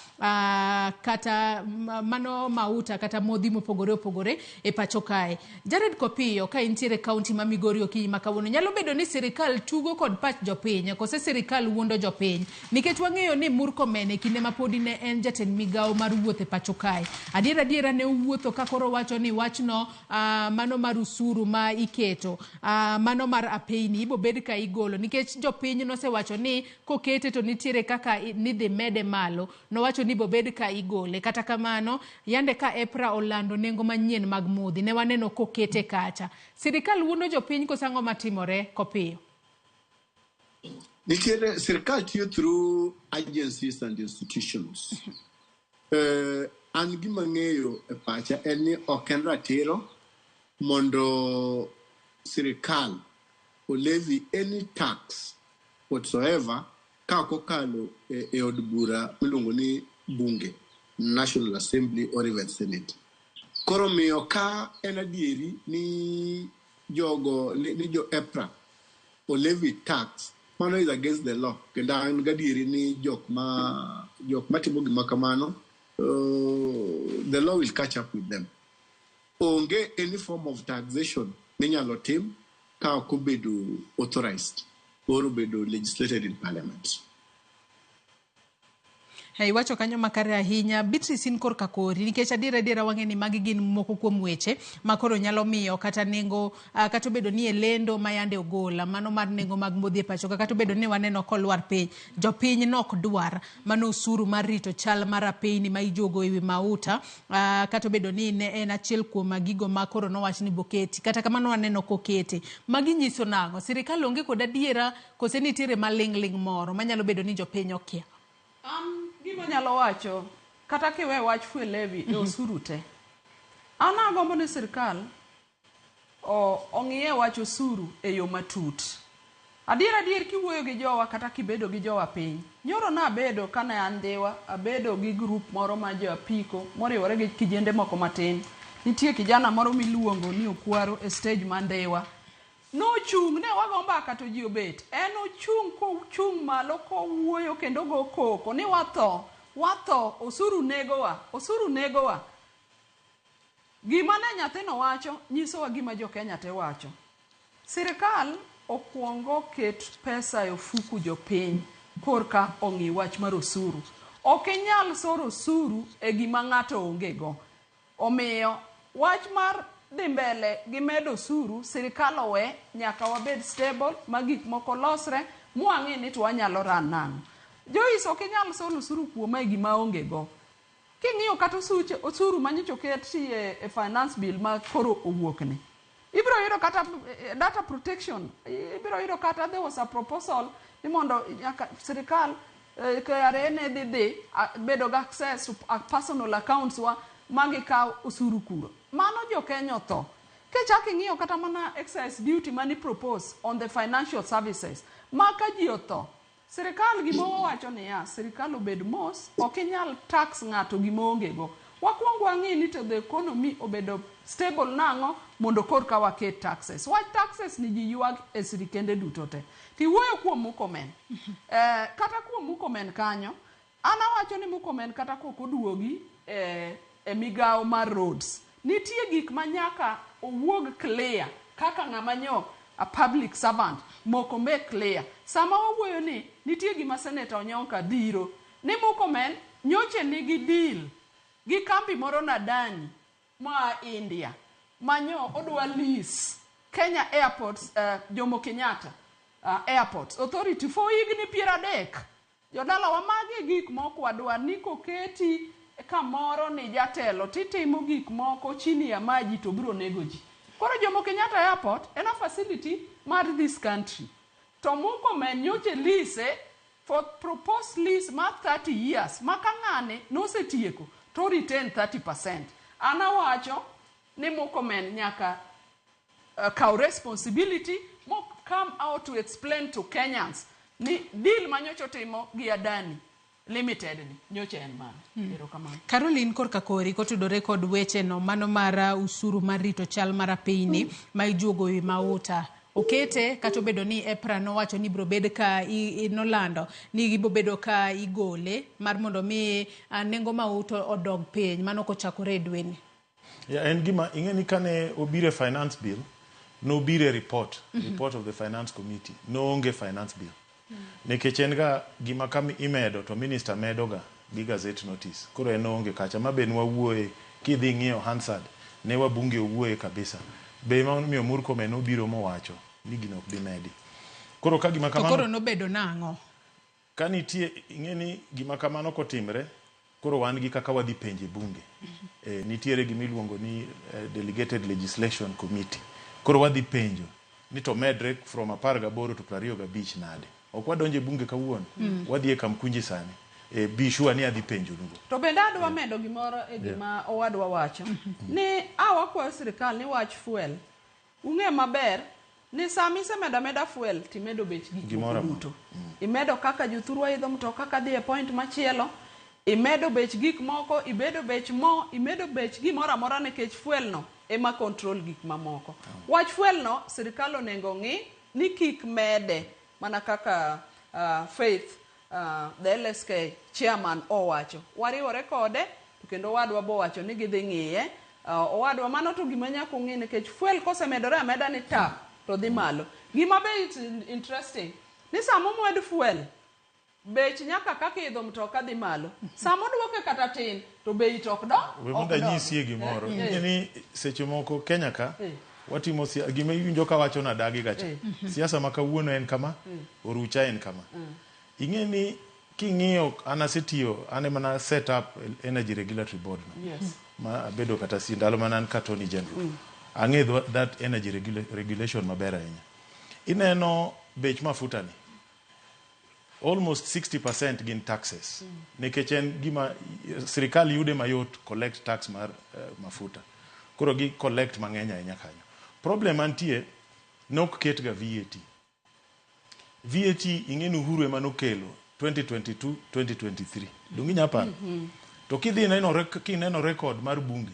kata mano mauta kata modhi mopogore opogore e pacho kae. Jared Kopiyo ka intiere kaunti ma Migori Okinyi ma kawuono, nyalo bedo ni sirikal tugo kod pach jopiny kose sirikal wuondo jopiny? Nikech wang'eyo ni Murkomen e kinde ma podi ne en jatend migao mar wuoth e pacho kae, adiera ne wuotho ka koro wacho ni wachno mano mar usuru ma iketo mano mar apeyni ibo bed ka igolo, nikech jopiny nosewacho ni kokete to nitiere kaka nidhi mede malo. Nowacho ni ibo bed ka igole. Kata kamano yande ka EPRA olando nengo manyien mag modhi ne waneno kokete kacha. Sirikal wuondo jopiny kosango matimore Kopiyo?
Nitiere sirikal tiyo through agencies and institutions. An gima ng'eyo e pacha en ni ok en ratiro mondo sirikal o levy any tax whatsoever ka kokalo e od bura miluongo ni bunge, National Assembly or even Senate. Koro miyo ka en adieri ni jogo ni jo EPRA o levy tax, mano is against the law. Kendo an gadieri ni jok matimo gima kamano, the law will catch up with them. Onge any form of taxation minyalo tim ka ok obedo authorized or obedo legislated in parliament.
Hey, wacho kanyo makare ahinya. Beatrice in korka kori, nikech adiera wang'e ni magi gin moko kuom weche makoro nyalo miyo kata nengo kata obedo ni lendo mayande ogola mano mar nengo mag modhi e pacho kata obedo ni waneno kolwar piny, jopiny nok dwar mano usuru mar rito chal mar apeyni ma ijogo ewi mauta kata obedo ni ne en achiel kuom gigo ma koro nowach ni boketi, kata kamano waneno kokete. Magi nyiso nang'o? Sirikal onge kod adiera kose nitiere maling'ling moro manyalo bedo ni jopiny okia?
Gima nyalo wacho, kata kiwe wach fuel levy e osuru te. Ana agombo ni sirikal ong'iye wach osuru e yo matut. Adier kiwuoyo gi jowa kata kibedo gi jowa piny. Nyoro na abedo kane an Dhiwa, abedo gi grup moro ma jo apiko, moriwore gi kijende moko matin. Nitie kijana moro miluongo ni Okwaro e stage man Dhiwa. Nochung' ne wago mbaka to ji obet. En ochung' malo kowuoyo kendo go koko ni watho, osuru negowa. Gima ne nyathino wacho nyisowa gima jo Kenya te wacho. Sirikal okuongo ket pesa e ofuku jopiny korka ong'i wach mar osuru. Ok inyal soro osuru e gima ng'ato ongego. Omiyo wach mar dhi mbele gi medo osuru, sirikal owe nyaka wabed stable ma gik moko losre mwang'e ni to wanyalo ran nang'o. Jois ok inyal solo osuru kuoma e gima ongego. King'iyo kata osuru manyocha oketi e finance bill ma koro owuokni, ibiro yudo kata data protection, ibiro yudo kata there was a proposal ni mondo sirikal KRA ne dhi bedo ga access to personal accounts wa magikaw osuru kuro. Mano jo Kenya tho. Kichaki ng'iyo kata mana excise duty mani propose on the financial services, maka ji otho. Sirikal gimo wacho ni sirikal obed mos, ok inyal tax ng'ato gimo ongego. Wakwongo wang'i ni to the economy obedo stable nang'o mondo korka waket taxes. Wach taxes ni ji yuag e sirikende duto te. Tiwuoyo kuom Murkomen. Kata kuom Murkomen kanyo, ana wacho ni Murkomen kata kokoduogi e migao mar roads. Nitie gik manyaka owuog clear kaka ng'amanyo a public servant moko me clear. Sama wawuoyo ni nitie gima Senator Onyonka dhiro ni Murkomen nyoche nigi deal gi kambi moro Nadani ma India manyo odwa lease Kenya Airports, Jomo Kenyatta Airports Authority for higni 30. Jodala wa magi gik moko wadwa ni koketi kamoro ni jatelo titimo gik moko chini ya maji to biro nego ji. Koro Jomo Kenyatta Airport en a facility mar this country. To Murkomen nyocha lease for proposed lease mar 30 years. Maka ng'ane nosetieko to retain 30%. Ana wacho ni Murkomen nyaka kaw responsibility mo come out to explain to Kenyans ni deal manyocho timo gi Adani Limited ni nyocha en mana. Erokamano.
Caroline Korkakori kotudore kod weche no mano mar usuru mar rito chal mar pinyni ma ijuogo e mauta. Okete kata obedo ni EPRA nowacho ni bro bed ka nolando ni gibo bedo ka igole mar mondo mi nengo mauta odog piny mano kochakore dweni.
En gima ing'eni kane obire finance bill no bire report of the finance committee no onge finance bill. Nikech en ga gima kama imedo to minister medo ga gi gazette notice. Koro en onge kacha mabe nwa wuoye kidhi ng'iyo Hansard ne wabunge wuoye kabisa. Be ma miyo Murkomen obiro mowacho ni gino ok dimedi. Koro ka gima kamano.
Koro no bedo nang'o.
Kanitie ing'eni gima kamano kotimre koro wan gi kaka wadhi penje bunge. Nitiere gima iluongo ni delegated legislation committee. Koro wadhi penjo ni to medre from 18 to 25 nade. Ok wadonje bunge kawuono. Wadhi e kamkunji sani. Bishua ni adhi penjo nugo.
To bende adwa medo gimoro e gima owadwa wacho. Ni awakwayo sirikal ni wach fuel. Ung'e maber ni sami se meda fuel timedo bech gik duto. Imedo kaka jothurwa idho mtoka ka dhi e point machielo. Imedo bech gik moko, imedo bech mo, imedo bech gimoro amora nikech fuel no ema control gik mamoko. Wach fuel no sirikal onego ng'i ni kik mede mana kaka Faith the LSK chairman owacho. Wariwore kode to kendo wadwa bo wacho ni gidhi ng'iye. Owadwa mano to gima nyako ng'i nikech fuel kosemedore ameda ni tap to dhi malo. Gima be it's interesting ni samo med fuel bech nyaka kaka idho mtoka dhi malo. Samo duoke kata tin to bei tok do.
We monda nyisi gimoro. Ni seche moko Kenya ka watimo gima iwinjo ka wacho na dagi gacha. Siasa makawuono en kama, orucha en kama. Ing'eni king'iyo anasetiyo ane mana set up energy regulatory board no.
Yes.
Ma bedo kata sindalo manan katoni general. Ang'e that energy regulation maber ahinya. Ineno bech mafuta ni almost 60% gin taxes. Nikech en gima sirikal yude mayot collect tax mar mafuta. Koro gi collect mang'eny ahinya kanyo. Problem antie nok ket ga VAT. VAT ing'eni Uhuru ema nokelo 2022-2023. Dungi nyapa. To kidhi neno record mar bunge.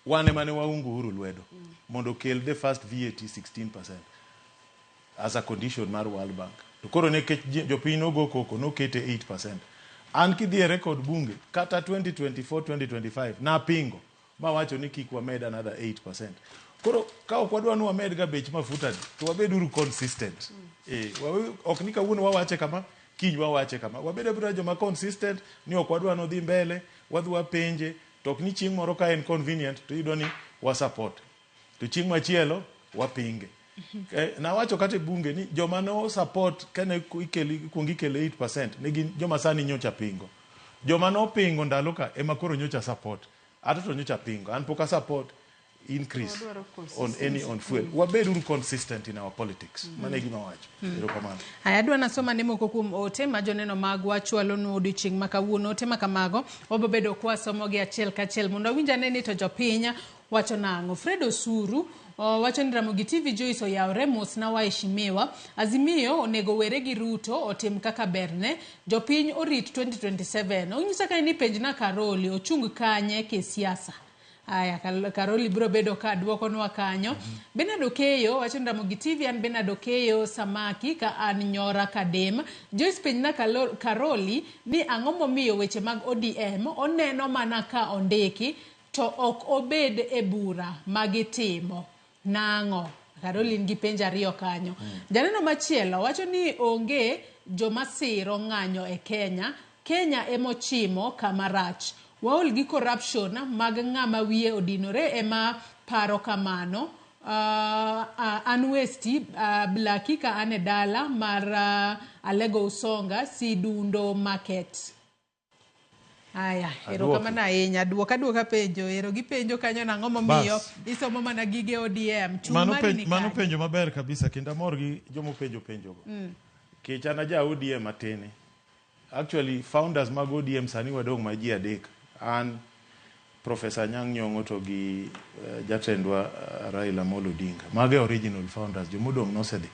Wane mane waungu Uhuru lwedo. Mondo kel the first VAT 16% as a condition mar World Bank. To koro nekech jopiny nogo koko nokete 8%. An kidhi record bunge kata 2024-2025 na pingo ma wacho ni kik wamed another 8%. Koro ka ok wadwa ni wamed ga bech mafuta to wabeduru consistent. Ok ni kawuono wawache kama kiny wawache kama. Wabede bra joma consistent ni ok wadwa no dhi mbele, wadwa penje, to ok ni chieng' moro ka en convenient to yudo ni wa support. To chieng' machielo wapinge. Na wacho kate bunge ni joma no support kane kuongi kele 8% negi joma sani nyocha pingo. Joma no pingo ndalo ka ema koro nyocha support. Ata to nyocha pingo. An poka support increase on fuel. Wabeduru consistent in our politics. Mane gima wacho. Erokamano.
Haya adwa nasoma ne moko kuom ote ma joneno mag wachwalo no odiochieng' makawuono ote makamago obobedo kwa somo gi achiel kachiel mondo winjane ni to jopiny wacho nang'o. Fred Osuru wacho ni Ramogi TV Joyce oyawre mos na waheshimiwa. Azimio onego were gi Ruto otim kaka berne. Jopiny orit 2027. Onyisa ka ni page na Karoli ochung kanye ke siasa. Aya Karoli bro bedo ka duoko nwa kanyo. Benado Keyo wacho ni Ramogi TV an Benado Keyo Samaki ka an Nyora Kadem. Joyce page na Karoli ni ang'o momiyo weche mag ODM oneno mana ka ondiki to ok obed e bura magitimo. Nang'o. Caroline gi penja ariyo kanyo. Janeno machielo wacho ni onge joma siro ng'anyo e Kenya. Kenya emochimo kamarach. Waol gi corruption mag ng'ama wiye odinore ema paro kamano. Anwesti Blackie ka ane dala mar Alego Usonga Sidundo Market. Aya, erokamano ahinya. Duoka penjo, ero gi penjo kanyo nang'o momiyo isomo mana gige ODM.
Mano penjo maber kabisa, kendo amor gi jomo penjo penjogo. Kech an aja ODM matene. Actually, founders mag ODM sani wadong' ma ji adek. An, Professor Anyang' Nyong'o to gi jatendwa Raila Amolo Odinga. Mage original founders, jomodong' nosedhi.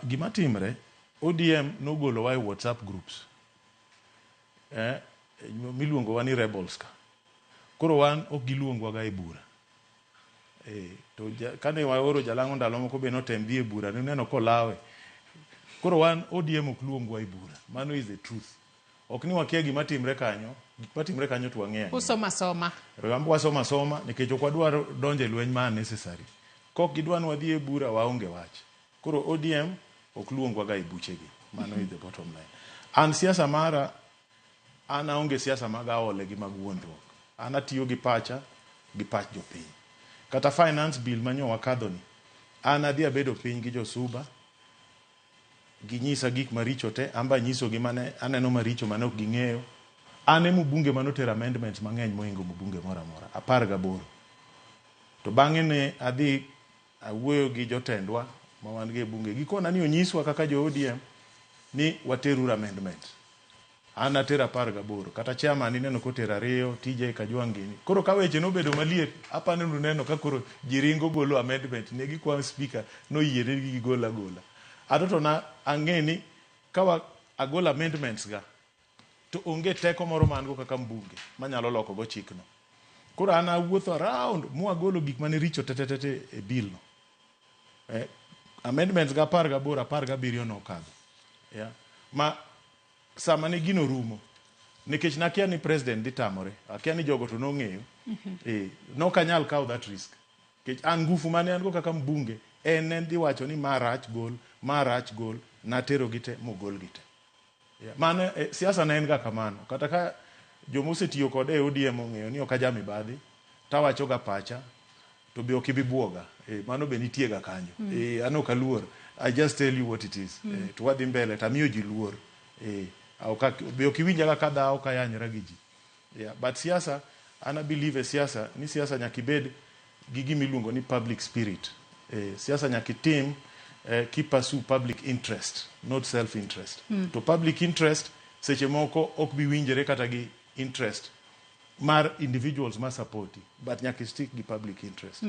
Gima timre, ODM nogolo wa WhatsApp groups. Miluongo wa ni rebels ka. Koro wan ok giluongwa ga e bura. To kane waoro Jalango ndalo moko be notem dhi e bura, neno kolawe. Koro wan ODM ok luongwa e bura. Mano is the truth. Ok ni wakia gima timre kanyo, gik matimre kanyo to wang'eyo.
Usoma.
Rwambo wasoma nikech ok wadwar donje lweny ma necessary. Kok gidwan wadhi e bura waonge wach. Koro ODM ok luongwa ga e buchegi. Mano is the bottom line. An siasa mara an aonge siasa mag aole gi mag wuondruok. An atiyo gi pacha gi pach jopiny. Kata finance bill manyo wakadho ni. An adhi abedo piny gi josuba. Ginyisa gik maricho te, amba nyiso gi mane aneno maricho mane ok ging'eyo. Ane mbunge manotero amendments mang'eny moingo mbunge mora mora. 18. To bang'e ne adhi awuoyo gi jotendwa ma wan gi bunge. Gikona ni onyiswa kaka jo ODM ni wateru amendments. An atera 18. Kata chairman neno kotera 2, TJ Kajwang'ini. Koro ka weche nobedo maliet, apane neno ka koro jiringo golo amendment ne gikwa speaker no yiere gi gola. Adoto na ang'eni kawa agola amendments ga to onge teko moro man go kaka mbunge manyalo loko go chikno. Koro an awuotho around mu agolo gik mane richo tetete e bill no. Amendments ga 18, 17 no kadho. Ma sama ne gino rumo nikech nakia ni president ditamore, akia ni jogo to nong'eyo. No kanyal kaw that risk. Kech an ngufu mane an go kaka mbunge en dhi wacho ni marach gol natero gite mogol gite. Mane siasa na en ga kamano. Kata ka jomosetiyo kode ODM ong'eyo ni ok ajami badhi, tawacho ga pacha to be ok ibibuoga. Mano be nitie ga kanyo. An ok aluor. I just tell you what it is. To wadhi mbele tamiyo ji luor. Be ok iwinja ga kadha ok ayanyra gi ji. But siasa, ana believe siasa ni siasa nyaka ibed gi gimiluongo ni public spirit. Siasa nyaka tim pursue public interest, not self interest. To public interest seche moko ok bi winjere kata gi interest mar individuals ma supporti, but nyaka stick gi public interest.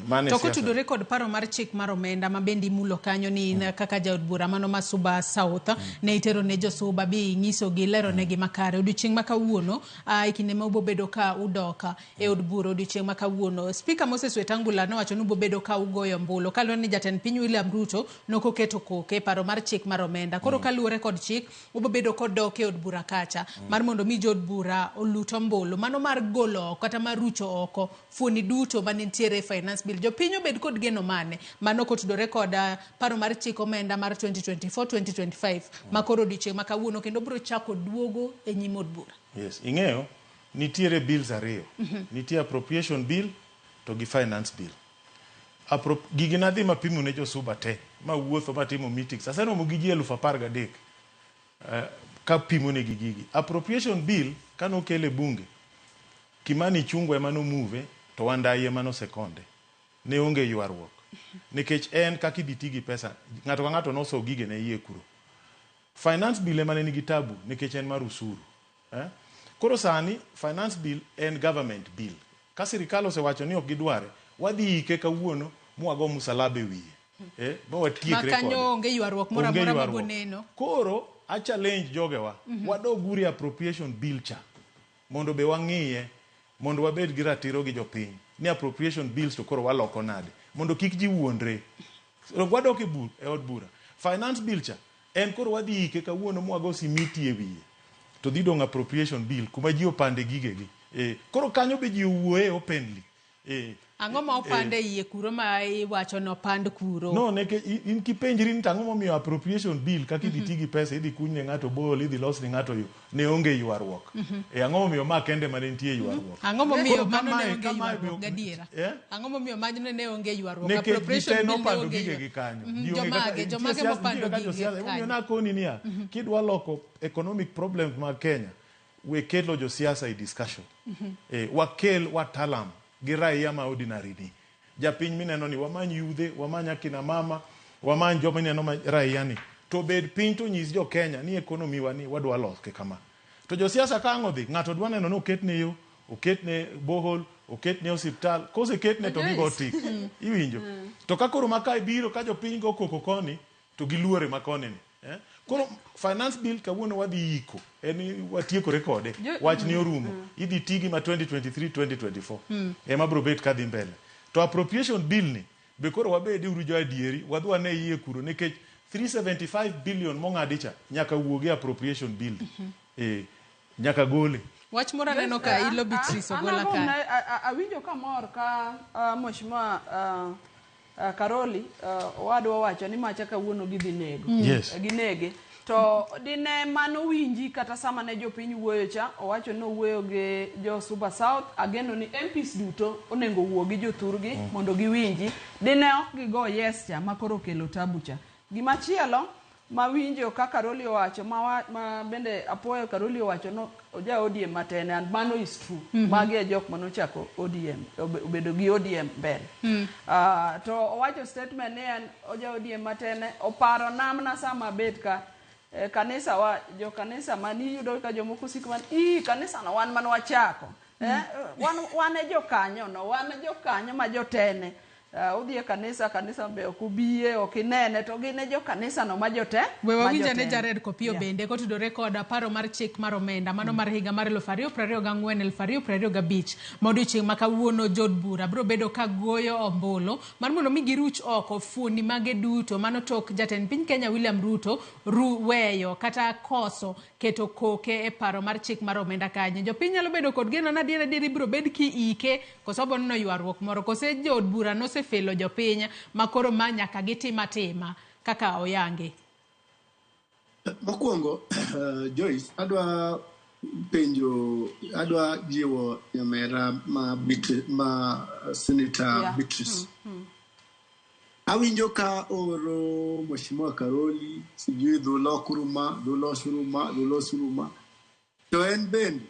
Mane
to kotudore kod paro mar chik mar omenda ma bendi mulo kanyo ni kaka jaod bura mano ma Suba South ne itero ne jo Suba bi nyiso gi lero ne gi makare odiochieng' makawuono ikinde ma ubobedo ka udoka e od bura odiochieng' makawuono Speaker Moses Wetangula nowacho ni ubobedo ka ugoyo mbulo kalwa ni jatend piny William Ruto nokoketo koke paro mar chik mar omenda koro kaluore kod chik ubobedo kodok e od bura kacha mar mondo mi jod bura oluto mbulo mano mar golo kata mar rucho oko fuoni duto manitiere finance bill jopinyo bed kod geno mane mano kotudore kod paro mar chik omenda mar 2024-2025 makoro odiochieng' makawuono kendo biro chako duogo e nyim od bura.
Yes, ing'eyo nitiere bills ariyo. Nitie appropriation bill to gi finance bill. Gigi nadhi mapimo ne jo Suba te ma wuotho matimo meetings asenomo gi ji 13,000 ka pimo ne gigi. Appropriation bill kano kele bunge Kimani Chungwa emano move to Wandai emano sekonde. Ne onge ywaruok. Nikech en kaka idhi gi pesa. Ng'ato ka ng'ato noso gige ne iye kuro. Finance bill emane nigi tabu nikech en mar usuru. Koro sani finance bill en government bill. Ka sirikal osewacho ni ok gidware, wadhi ike kawuono mwago msalaba wiye. Bo watiek rekod.
Makanyo onge ywaruok moro amora maboneno.
Koro a challenge jogewa. Wadoguri appropriation bill cha. Mondo be wang'iye mondo wabed gi ratiro gi jopiny ni appropriation bills to koro waloko nade mondo kik ji wuondre wadok e od bura finance bill cha en koro wadhi ike kawuono mwago simiti e wiye to dhi dong appropriation bill kuma ji opande gigegi koro kanyo be ji owuoye openly
ang'o ma opande iye kuro ma iwacho no pand kuro
no neke in kipenjri ni ang'o momiyo appropriation bill kaka idhi tigi pesa idhi kunyne ng'ato bol idhi los ni ng'ato yo ne onge ywaruok ang'o momiyo ma kende mane nitie ywaruok
ang'o momiyo mano ne onge ywaruok gadiera ang'o momiyo mano ne onge ywaruok appropriation bill ne onge
gige kanyo
jomage mopando gige
kanyo na koni niya kidwa loko economic problems mag Kenya we kelo josiasa e discussion. Wakel watalam gi raia ma ordinary ni. Japiny mineno ni wamany yudhe, wamany akina mama, wamany joma ineno ma raia ni. To bed piny to nyis jo Kenya ni ekonomi wa ni wadwa loke kama. To josiasa ka ang' odhi, ng'ato dwa neno ni oketne yo, oketne bohol, oketne osiptal, kose ketne to gigo tik. Iwinjo. To ka koro maka ibiro ka jopiny go koko koni, to giluore makone ni. Koro finance bill kawuono wadhi iko. Watiekore kode. Wach ni orumo. Idhi tigi ma 2023-2024. Ema bro bet kadhi mbele. To appropriation bill ni, be koro wabedi uru jo adieri, wadwa ne iye kuro, nikech 375 billion mong'adicha nyaka wuogi appropriation bill. Nyaka gole.
Wach mora neno ka ilo Beatrice Ogolla ka.
Awinjo ka mor ka Mheshimiwa Karoli wadwa wacho ni macha kawuono gidhi nego. Ginege. To dine mano winji kata sama ne jopiny wuoyo cha, owacho no wuoyo gi jo Super South, ageno ni MPs duto onengo wuo gi jothurgi mondo giwinji. Dine ok gigo yes cha makoro kelo tabu cha. Gimachielo ma winjo ka Karoli owacho ma bende apoyo Karoli owacho no oja ODM matene, and mano is true. Magi e jok manochako ODM, obedo gi ODM mbele. To owacho statement ni en oja ODM matene, oparo namna sama bet ka kanisa wa jo kanisa mani yudo ka jomoko sik man kanisa no wan man wachako. Wan e jokanyo no, wan e jokanyo ma jotene. Udhi e kanisa be okubie, okinene, to gine jo kanisa no majote.
Wewa winja ne Jared Kopio bende, kotudore koda paro mar chik mar omenda, mano mar higa mar 2024-2025, modiochieng' ma kawuono jod bura bro bedo ka goyo ombulu, mar mondo mi giruch oko fuoni mage duto, mano tok jatend piny Kenya William Ruto, weyo kata koso keto koke e paro mar chik mar omenda kanyo. Jopiny nyalo bedo kod geno na adieri bro bed ki ike, kosobo no ywaruok moro, kose jod bura no se felo jopiny makoro ma nyaka gitima kaka oyange.
Mokwongo Joyce, adwa jiwo nyamera ma Senator Beatrice. Awinjo ka oro Mheshimiwa Karoli sijui dhulo suruma. To en bende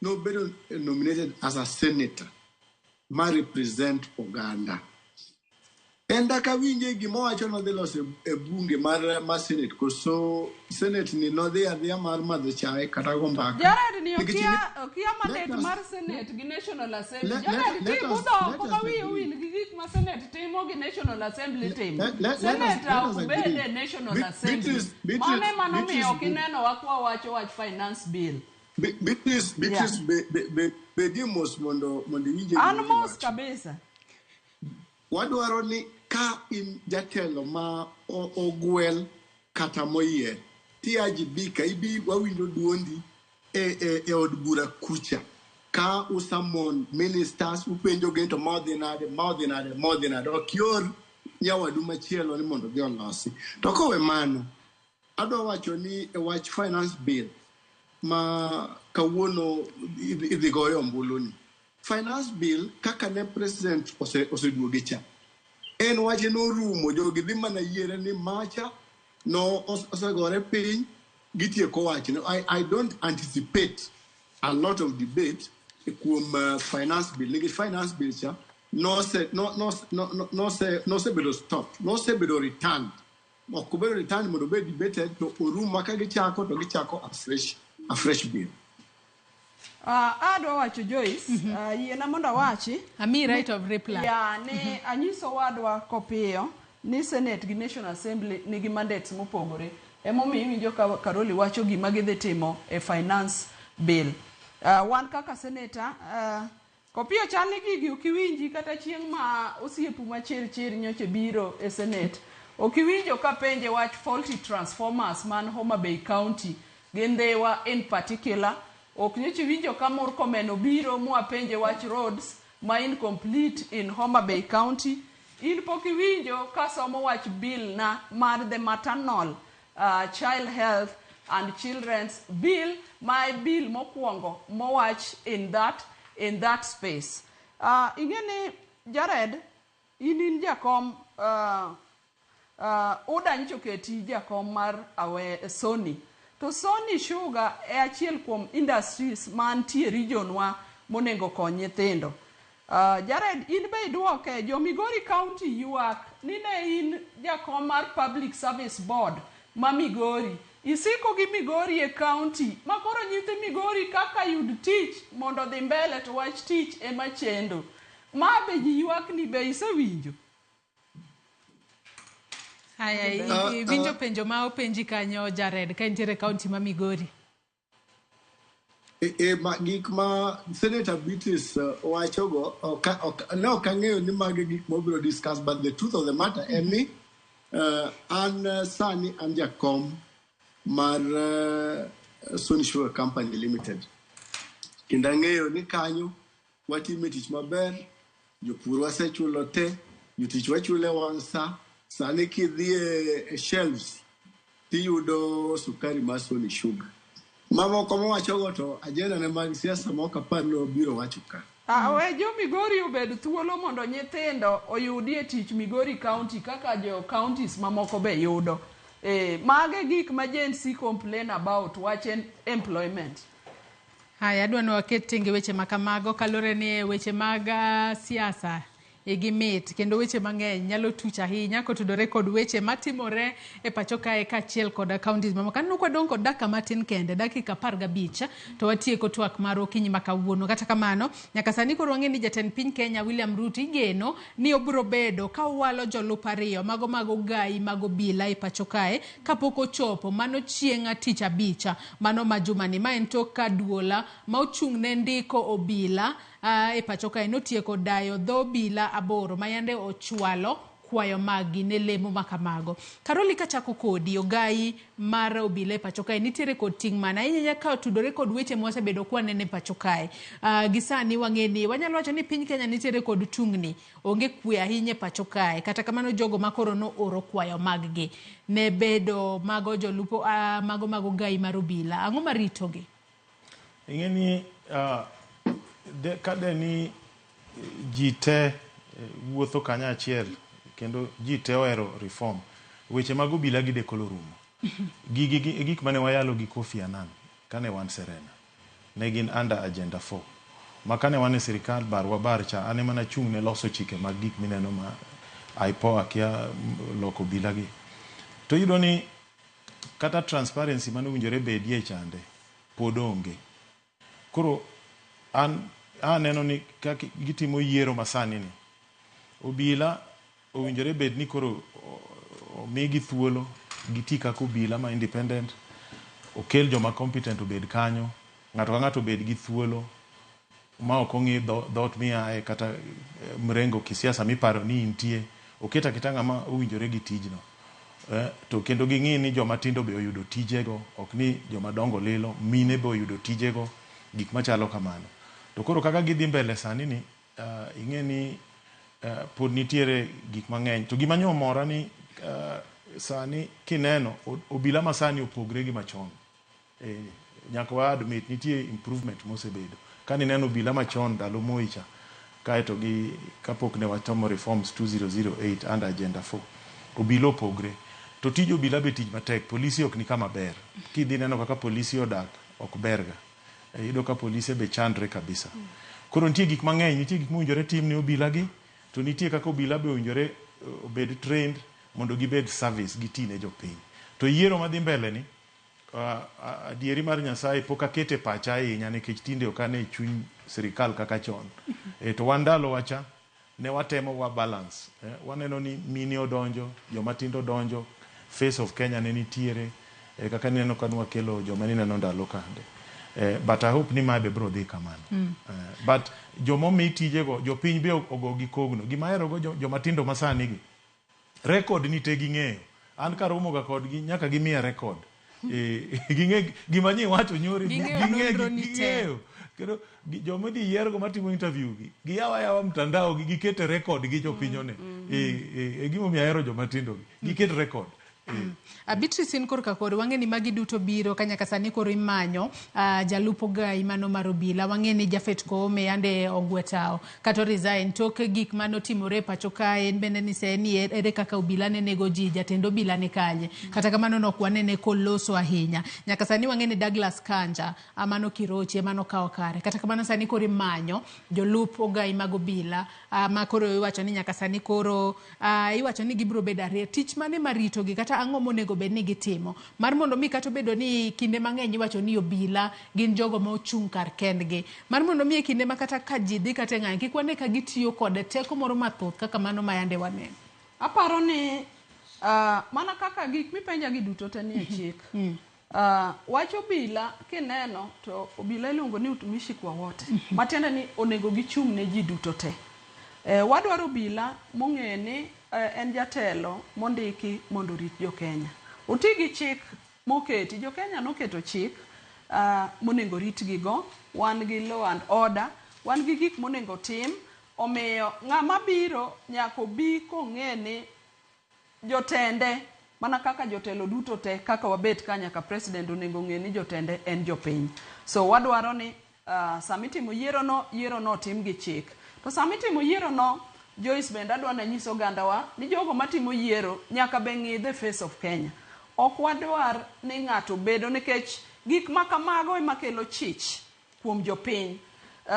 no bedo nominated as a senator ma represent Uganda. Enda ka winje gimo wacho no dhi loso e bunge mar Senate, koso Senate ni no dhi adhiya mar madho chae kata go mbaka.
Jared ni okia mandate mar Senate gi National Assembly. Jared ti budho koka wil gi gik ma Senate timo gi National Assembly timo. Senate ubede National Assembly. Mane mano miyo kineno wakwa wacho wach finance bill.
Beatrice be dimos mondo winje.
Almost kabisa.
Wadwaro ni ka in jatelo ma ogwel kata moyier, TIGB ka ibi wawinjo duondi e od bura kucha. Ka usamon ministers upenjo gento maudhinade. Okior nyawadu machielo ni mondo dhi olosi. To kowe mano, adwa wacho ni e wach finance bill ma kawuono idhi goyo ombulu ni. Finance bill kaka ne president oseduoge cha. En wache no rumo jogi dhi mana yiere ni macha no osegore piny gitieko wache. I don't anticipate a lot of debate kuom finance bill. Nigi finance bill cha no se bedo stop, no se bedo returned. Okubedo returned mondo be debated to orum maka gichako a fresh bill.
Adwa wacho Joyce, yiena mondo awachi.
Ami right of reply.
Ni anyiso wadwa Kopio ni Senate gi National Assembly nigi mandates mopogore. Emomiyo iwinjo ka Karoli wacho gima gidhi timo e finance bill. Wan kaka senator, Kopio chali gigi ukiwinji kata chieng' ma osiepu ma chir nyoche biro e Senate. Ukiwinjo ka penje wach faulty transformers man Homa Bay County, Gendewa in particular. Oknyechi winjo ka Murkomen obiro mua penje wach roads ma incomplete in Homa Bay County. In poki winjo ka somo wach bill na mar the maternal child health and children's bill, my bill mokwongo mowach in that space. Ingeni Jared, in jakom uda nchoketi jakom mar awe Sony. to Sony Sugar e achiel kuom industries mantie region wa monego kony nyithindo. Jared, in be idwoke jo Migori County yuak ni ne in jakom mar Public Service Board ma Migori isiko gi Migori e county makoro nyithi Migori kaka yud tich mondo dhi mbele to wach tich ema chendo ma be ji yuak ni be isewinjo?
Aya, winjo penjo ma openji kanyo Jared ka intiere county ma Migori.
Gik ma Senator Beatrice wachogo ne ok ang'eyo ni mage gik ma obiro discuss, but the truth of the matter en ni an sani an jakom mar Sony Sugar Company Limited. Kendo ang'eyo ni kanyo watime tich maber, jopur wasechulo te, jotich wachule wang' sa, sani kidhi e shelves tiyudo sukari mar Sony Sugar. Mama kama wachogo to ajenda ne mag siasa moko apar no biro wacho ka.
We jo Migori obed thuolo mondo nyithindo oyudie tich Migori County kaka jo counties mamoko be yudo. Mage gik ma Gen Z complain about wachen employment.
Haya, adwa no waket tenge weche makamago kalore ni weche mag siasa gimit kendo weche mang'eny nyalo tuch ahinya kotudore kod weche matimore e pacho kae kaachiel kod counties mamoko. Kanno kwadong' kod dakika matin kende, dakika 15 to watieko twak mar okinyi ma kawuono. Kata kamano nyaka sani koro wang'e ni jatend piny Kenya William Ruto igeno ni obiro bedo ka walo jolup ariyo mago gai mago bila e pacho kae kapok ochopo mano chieng' tich abich mano majumani ma en tok ka duola ma ochung' ne ndiko obila e pacho kae notieko dayo dho bila aboro mayande ochwalo kwayo magi ne lemo makamago. Karoli kachako kodi ogai mar obila e pacho kae nitiere kod ting' mana inyanya ka tudore kod weche mosebedo kwanene pacho kae. Gisani wang'eni wanyalo wacho ni piny Kenya nitiere kod tungni onge kwe ahinya e pacho kae, kata kamano jogo makoro no oro kwayo maggi ne bedo mago jolupo mago gai mar obila. Ang'o maritogi?
Ing'eni kade ni jite wuotho kanya achiel kendo jite ohero reform, weche mag obila gide kolo rumo. Gik mane wayalo gi Kofi Annan kane wan Serena ne gin under agenda 4 makane wan e sirikal bar cha ane mana chung' ne loso chike mag gik mineno ma aipo akia loko obila gi. To yudo ni kata transparency mane winjore bedie chande pod onge. Koro aneno ni kaka gitimo yiero masani ni obila owinjore bed ni koro omigi thuolo giti kaka obila ma independent, okel joma competent obed kanyo, ng'ato ka ng'ato obed gi thuolo ma ok ong'i dhot miae kata mrengo kisiasa miparo ni intie, oketa kitanga ma owinjore gi tijno. To kendo ging'i ni joma tindo be oyudo tijego, ok ni joma dongo lilo, mine be oyudo tijego, gik machalo kamano. To koro kaka gidhi mbele sani ni ing'e ni pod nitiere gik mang'eny. To gima nyomora ni sani kineno obila ma sani opogre gi machon. Nyaka wa admit nitie improvement mosebedo. Kani neno obila machon ndalo moicha kaeto gi kapok ne watomo reforms 2008 under agenda 4. Obila opogre. To tij obila be tij matek. Polisi ok ni kama ber. Kidhi neno kaka polisi odak ok berga. Yudo ka polisi be chandre kabisa. Koro nitie gik mang'eny, nitie gik mowinjore tim ne obila gi, to nitie kaka obila be owinjore obed trained mondo gibed service gi ne jopiny. To yiero madhi mbele ni adieri mar Nyasaye pok akete pacha ahinya nikech tinde ok ane chuny sirikal kaka chon. To wan ndalo wacha ne watemo wa balance. Waneno ni mini odonjo, joma tindo donjo, Face of Kenya ne nitiere, kaka neno kanwa kelo joma neno ndalo kande. But I hope ni mabe bro dhi kamano. But jomo mi tijego jopiny be ogo gi kogno. Gima hero go joma tindo masani gi record ni te ging'eyo. An karomo ga kod gi nyaka gimiya record. Ging'e gima nyi wacho nyori ging'eyo. Kero jomo di yiergo matimo interview gi giyawa mtandao gi gikete record gi jopinyone. Gimo mi ahero joma tindo gi gikete record.
Beatrice in korka koro wang'eni magi duto biro ka nyaka sani koro imanyo jalupo gai mano mar obila, wang'eni Japhet Koome ande ogwetao kata resign tok gik manotimore pacho kae, en bende ni seni ere kaka obila ne nego ji, jatend obila ne kanye, kata kamano nokwanene koloso ahinya. Nyaka sani wang'eni Douglas Kanja amano Kirochi emano kao kare, kata kamano sani koro imanyo jolupo gai mag obila ma koro iwacho ni nyaka sani koro iwacho ni gibiro bedo ariyo. Tich mane marito gi kata ang'o monego bed ni gitimo mar mondo mi kata bedo ni kinde mang'eny iwacho ni obila gin jogo ma ochung' kar kendgi, mar mondo mi kinde ma kata ka ji dhi kata ng'any kik wane ka gitiyo kod teko moro mathoth kaka mano ma yande waneno.
Aparo ni mana kaka gik mipenja gi duto te nie chik. Wach obila kineno to obila iluongo ni utumishi kwa wote, matiende ni onego gichung' ne ji duto te. Wadwaro obila mong'e ni en jatelo mondiki mondo rit jo Kenya. Oti gi chik moketi, jo Kenya noketo chik monego ritgi go, wan gi law and order, wan gi gik monego tim, omiyo ng'ama biro nyako bi kong'e ni jotende, mana kaka jotelo duto te, kaka wabet ka nyaka president onego ng'e ni jotende en jopiny. So wadwaro ni samitimo yiero no tim gi chik. To samitimo yiero no, Joyce bende adwa na nyiso gandawa ni jogo matimo yiero nyaka be ng'i the face of Kenya. Ok wadwar ni ng'ato bedo nikech gik makamago ema kelo chich kuom jopiny.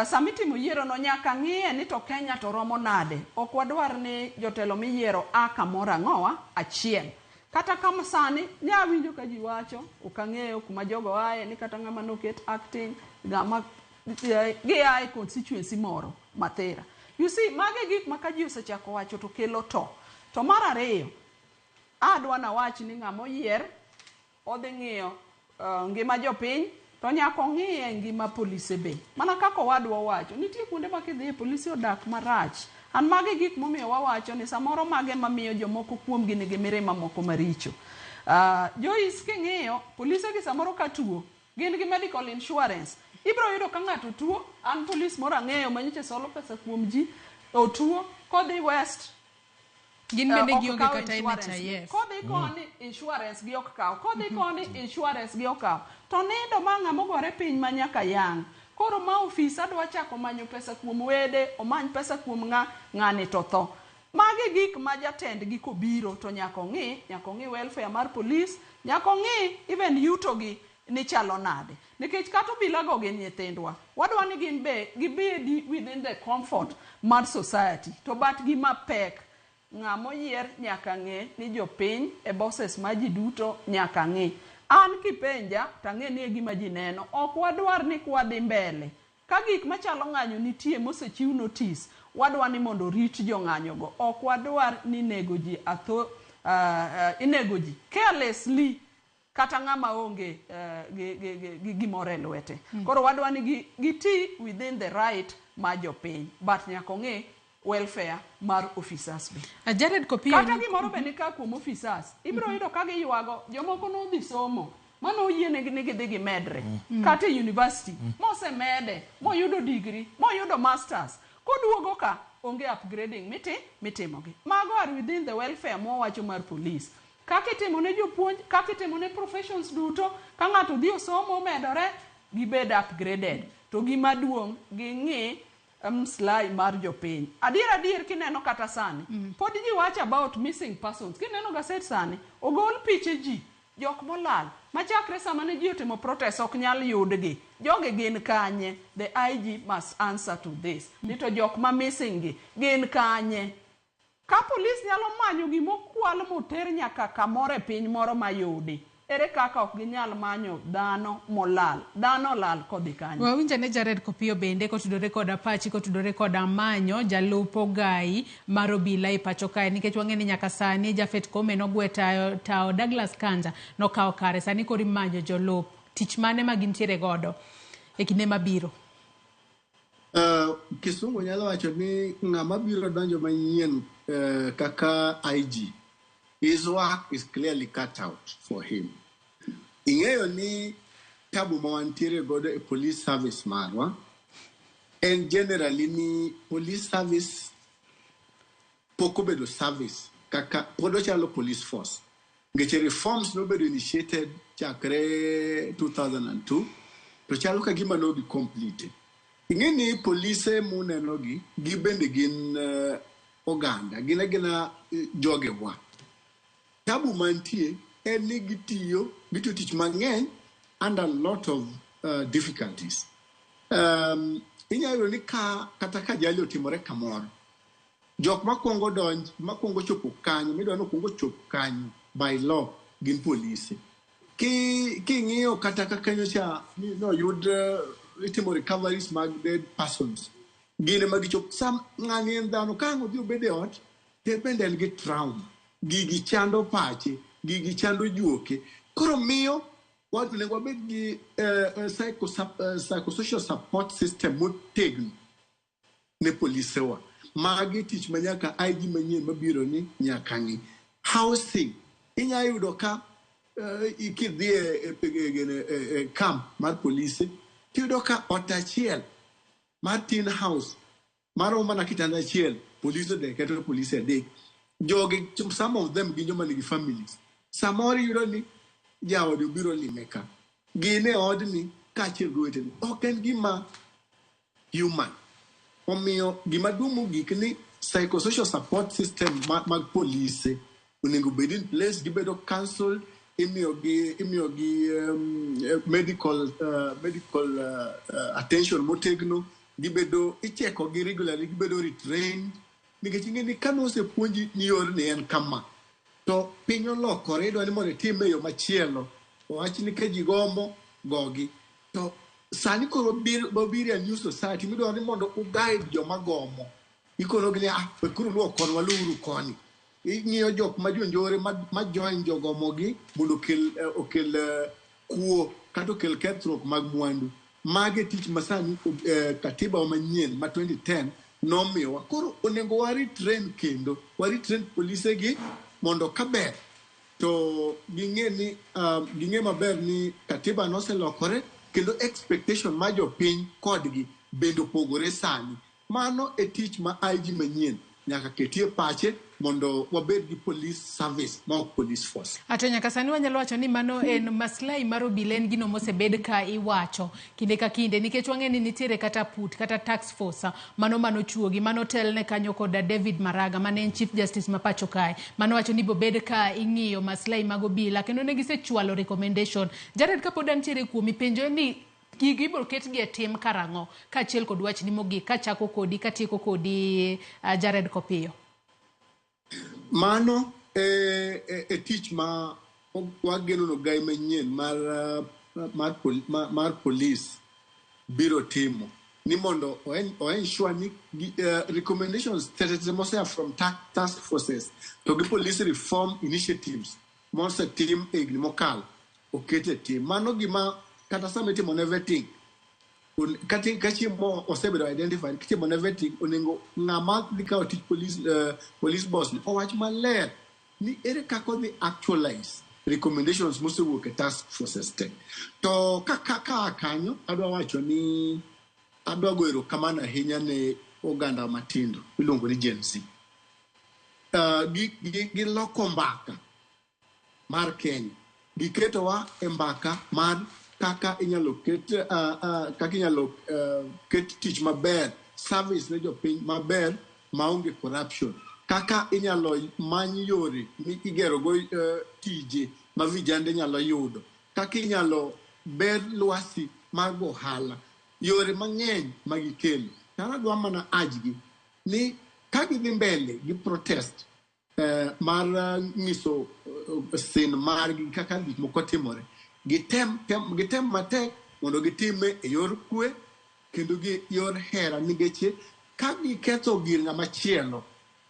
Samitimo yiero no nyaka ng'iye ni to Kenya to romo nade. Ok wadwar ni jotelo miyiero kamoro ang'owa achiel. Kata kama sani nyawinjo ka ji wacho ok ang'eyo kuma jogo aye ni kata ng'ama noket acting ng'ama giaye constituency moro Mathira. You see, mage gik maka ji osechako wacho to kelo to. To mar ariyo, adwa na wach ni ng'ama oyier odhi ng'iyo ngima jopiny to nyaka ng'iye ngima polise be. Mana kaka wadwa wacho, nitie kuonde ma kidhi polisi odak marach. An mage gik momiyo wawacho ni samoro mage mamiyo jomoko kuomgi nigi mirima moko maricho. Joyce king'iyo polise gi samoro ka tuo gin gi medical insurance. Ibro yudo ka ng'ato tuo, an polis moro ang'eyo manyiche solo pesa kuom ji, otuo, kodhi West,
gin bende gionge kata NHIF.
Kodhi koni insurance gi ok kaw, kodhi koni insurance gi ok kaw. To nindo ma ng'ama ogore piny ma nyaka yang'. Koro ma ofisa dwa chako manyo pesa kuom wede, omany pesa kuom ng'ani to tho. Mage gik ma jatend gi kobiro to nyaka ng'i welfare mar polis, nyaka ng'i even yuto gi ni chalo nade. Nikech kata obila go gin nyithindwa, wadwa ni gin be gibedi within the comfort mar society. To bat gi mapek, ng'ama oyier nyaka ng'e ni jopiny e bosses ma ji duto nyaka ng'i. An kipenja tang'e ni gima ji neno, ok wadwar ni kwadhi mbele. Ka gik machalo ng'anyo nitie mosechiw notice, wadwa ni mondo rit jo ng'anyo go. Ok wadwar ni nego ji inego ji carelessly kata ng'ama onge gimoro e lwete. Koro wadwa ni giti within the right ma jopiny, but nyaka ng'e welfare mar officers be.
Jared Kopio
kata gimoro be ni ka kuom officers ibro yudo ka giywago jomoko no dhi somo mano yiene ni gidhi gi medre kata university mosemede moyudo degree moyudo masters koduogo ka onge upgrading mitimogi. Mago are within the welfare mo wacho mar police. Kaka itimo ne jopuonj, kaka itimo ne professions duto, ka ng'ato dhi osomo medore gibed upgraded. To gima duong' ging'i slai mar jopiny. Adier kineno kata sani. Pod ji watch about missing persons. Kineno gaset sani, ogol piche ji, jok molal. Machakre sama ne ji otimo protest ok nyal yudgi. Joge gin kanye? The IG must answer to this. Nito jok ma missing gi gin kanye? Ka polis nyalo manyo gimokwal moter nyaka kamoro e piny moro mayudi. Ere kaka ok ginyal manyo dhano molal. Dhano lal kodhi kanyo.
Wawinja ne Jared Kopio bende kotudore kod Apache, kotudore kod Amanyo, jalupo gai mar obila e pacho kae. Nikech wang'eni nyaka sani Japhet Koome nogwe tao Douglas Kanja nokawo kare. Sani koro imanyo jolup. Tich mane ma gintiere godo e kinde mabiro?
Kisungu nyalo wacho ni ng'ama biro donjo manyien kaka IG. His work is clearly cut out for him. Ing'eyo ni tabu mawantiere godo e police service marwa, and generally ni police service poko bedo service kaka podo chalo police force. ngeche reforms nobedo initiated chakre 2002 to chalo ka gima no be completed. Ingeni police muneno gi bende gin oganda gina jogewa. Tabu mantie en ni gitiyo tich mang'eny under a lot of difficulties. Inyalo ni kata ka jali otimore kamoro. Jok makwongo donj, makwongo chopo kanyo, midwa no kwongo chopo kanyo by law gin polise. Ki ng'iyo kata ka kanyo cha yud itimo recoveries mag dead persons. Gine magichop sam ng'ani en dhano ka ng'o dhiyo bede ot, te bende en gi trauma. Gigi chando pache, gigi chando juoke. Koro miyo watu nego wabed gi psychosocial support system motegno ne polise wa. Magi tich manyaka IG manyien mabiro ni nyaka ng'i. Housing, inya yudo ka ikidhie camp mar polise, tiyudo ka ot achiel mar tin house, maro mana kitanda achiel, polise de keto polise adek. Jogi, some of them gin joma nigi families. Samoro yudo ni jaode obiro lime ka. Gine odni kaachiel goweteni. Ok en gima human. Omiyo gima duong' mogik ni psychosocial support system mag polise onego bed in place, gibedo counsel, imiyo gi medical attention motegno, gibedo icheko gi regularly, gibedo retrained. Nikech ing'eni ka nosepuonji ni yor ni en kama, to piny olokore idwa ni mondo itime yo machielo. Owach ni ka ji gombo gogi. To sani koro biro a new society midwa ni mondo uguide joma gomo. Ikono gini kuru luo konwa luru koni. Ing'iyo jok ma jonjore ma join jogomo gi mondo okel kuo kata okel kethruok mag mwandu. Mage tich masani katiba manyien ma 2010 nomiyowa. Koro onego waritrain kendo, waritrain polise gi mondo kaber to ging'e maber ni katiba noselokore kendo expectation ma jopiny kodgi bende opogore sani. Mano e tich ma IG manyien nyaka ketie pache mondo wabed gi police service ma ok police force.
Ato nyaka sani wanyalo wacho ni mano en maslahi mar obila en gino mosebed ka iwacho kinde ka kinde, nikech wang'eni nitiere kata put kata tax force mano chuogi mano telne kanyo koda David Maraga mane en Chief Justice ma pacho kae. Mano wacho ni bobed ka ing'iyo maslahi mag obila kendo ne gisechwalo recommendation. Jared kapod antiere kuomi penjo ni gigi ibiro ketgi e tim karang'o kaachiel kod wach ni mogik kachako kodi katieko kodi Jared Kopiyo.
Mano e tich ma wageno no gai manyien mar police biro timo ni mondo o ensure ni recommendations mosea from task forces to gi police reform initiatives mose team egni mokal okete team. Mano gima kata sama timo ne vetting kachimo osebedo identified kitimo ne vetting onego ng'ama dhi kawo tich police boss ni owach maler ni ere kako dhi actualize recommendations mosewuok e task forces te. To ka kanyo adwa wacho ni adwa goyo erokamano ahinya ne oganda matindo iluongo ni Gen Z. Gi loko mbaka mar Kenya, giketowa e mbaka mar kaka inyalo ket tich maber, service ne jopiny maber maonge corruption, kaka inyalo many yore igero go tije ma vijande nyalo yudo, kaka inyalo ber lwasi mag ohala, yore mang'eny magikelo. Kara dwa mana ajgi ni ka gidhi mbele gi protest mar nyiso sin margi kaka gik moko timore, gitem matek mondo gitime e yor kwe kendo gi yor hera, nikech ka giketho gir ng'ama chielo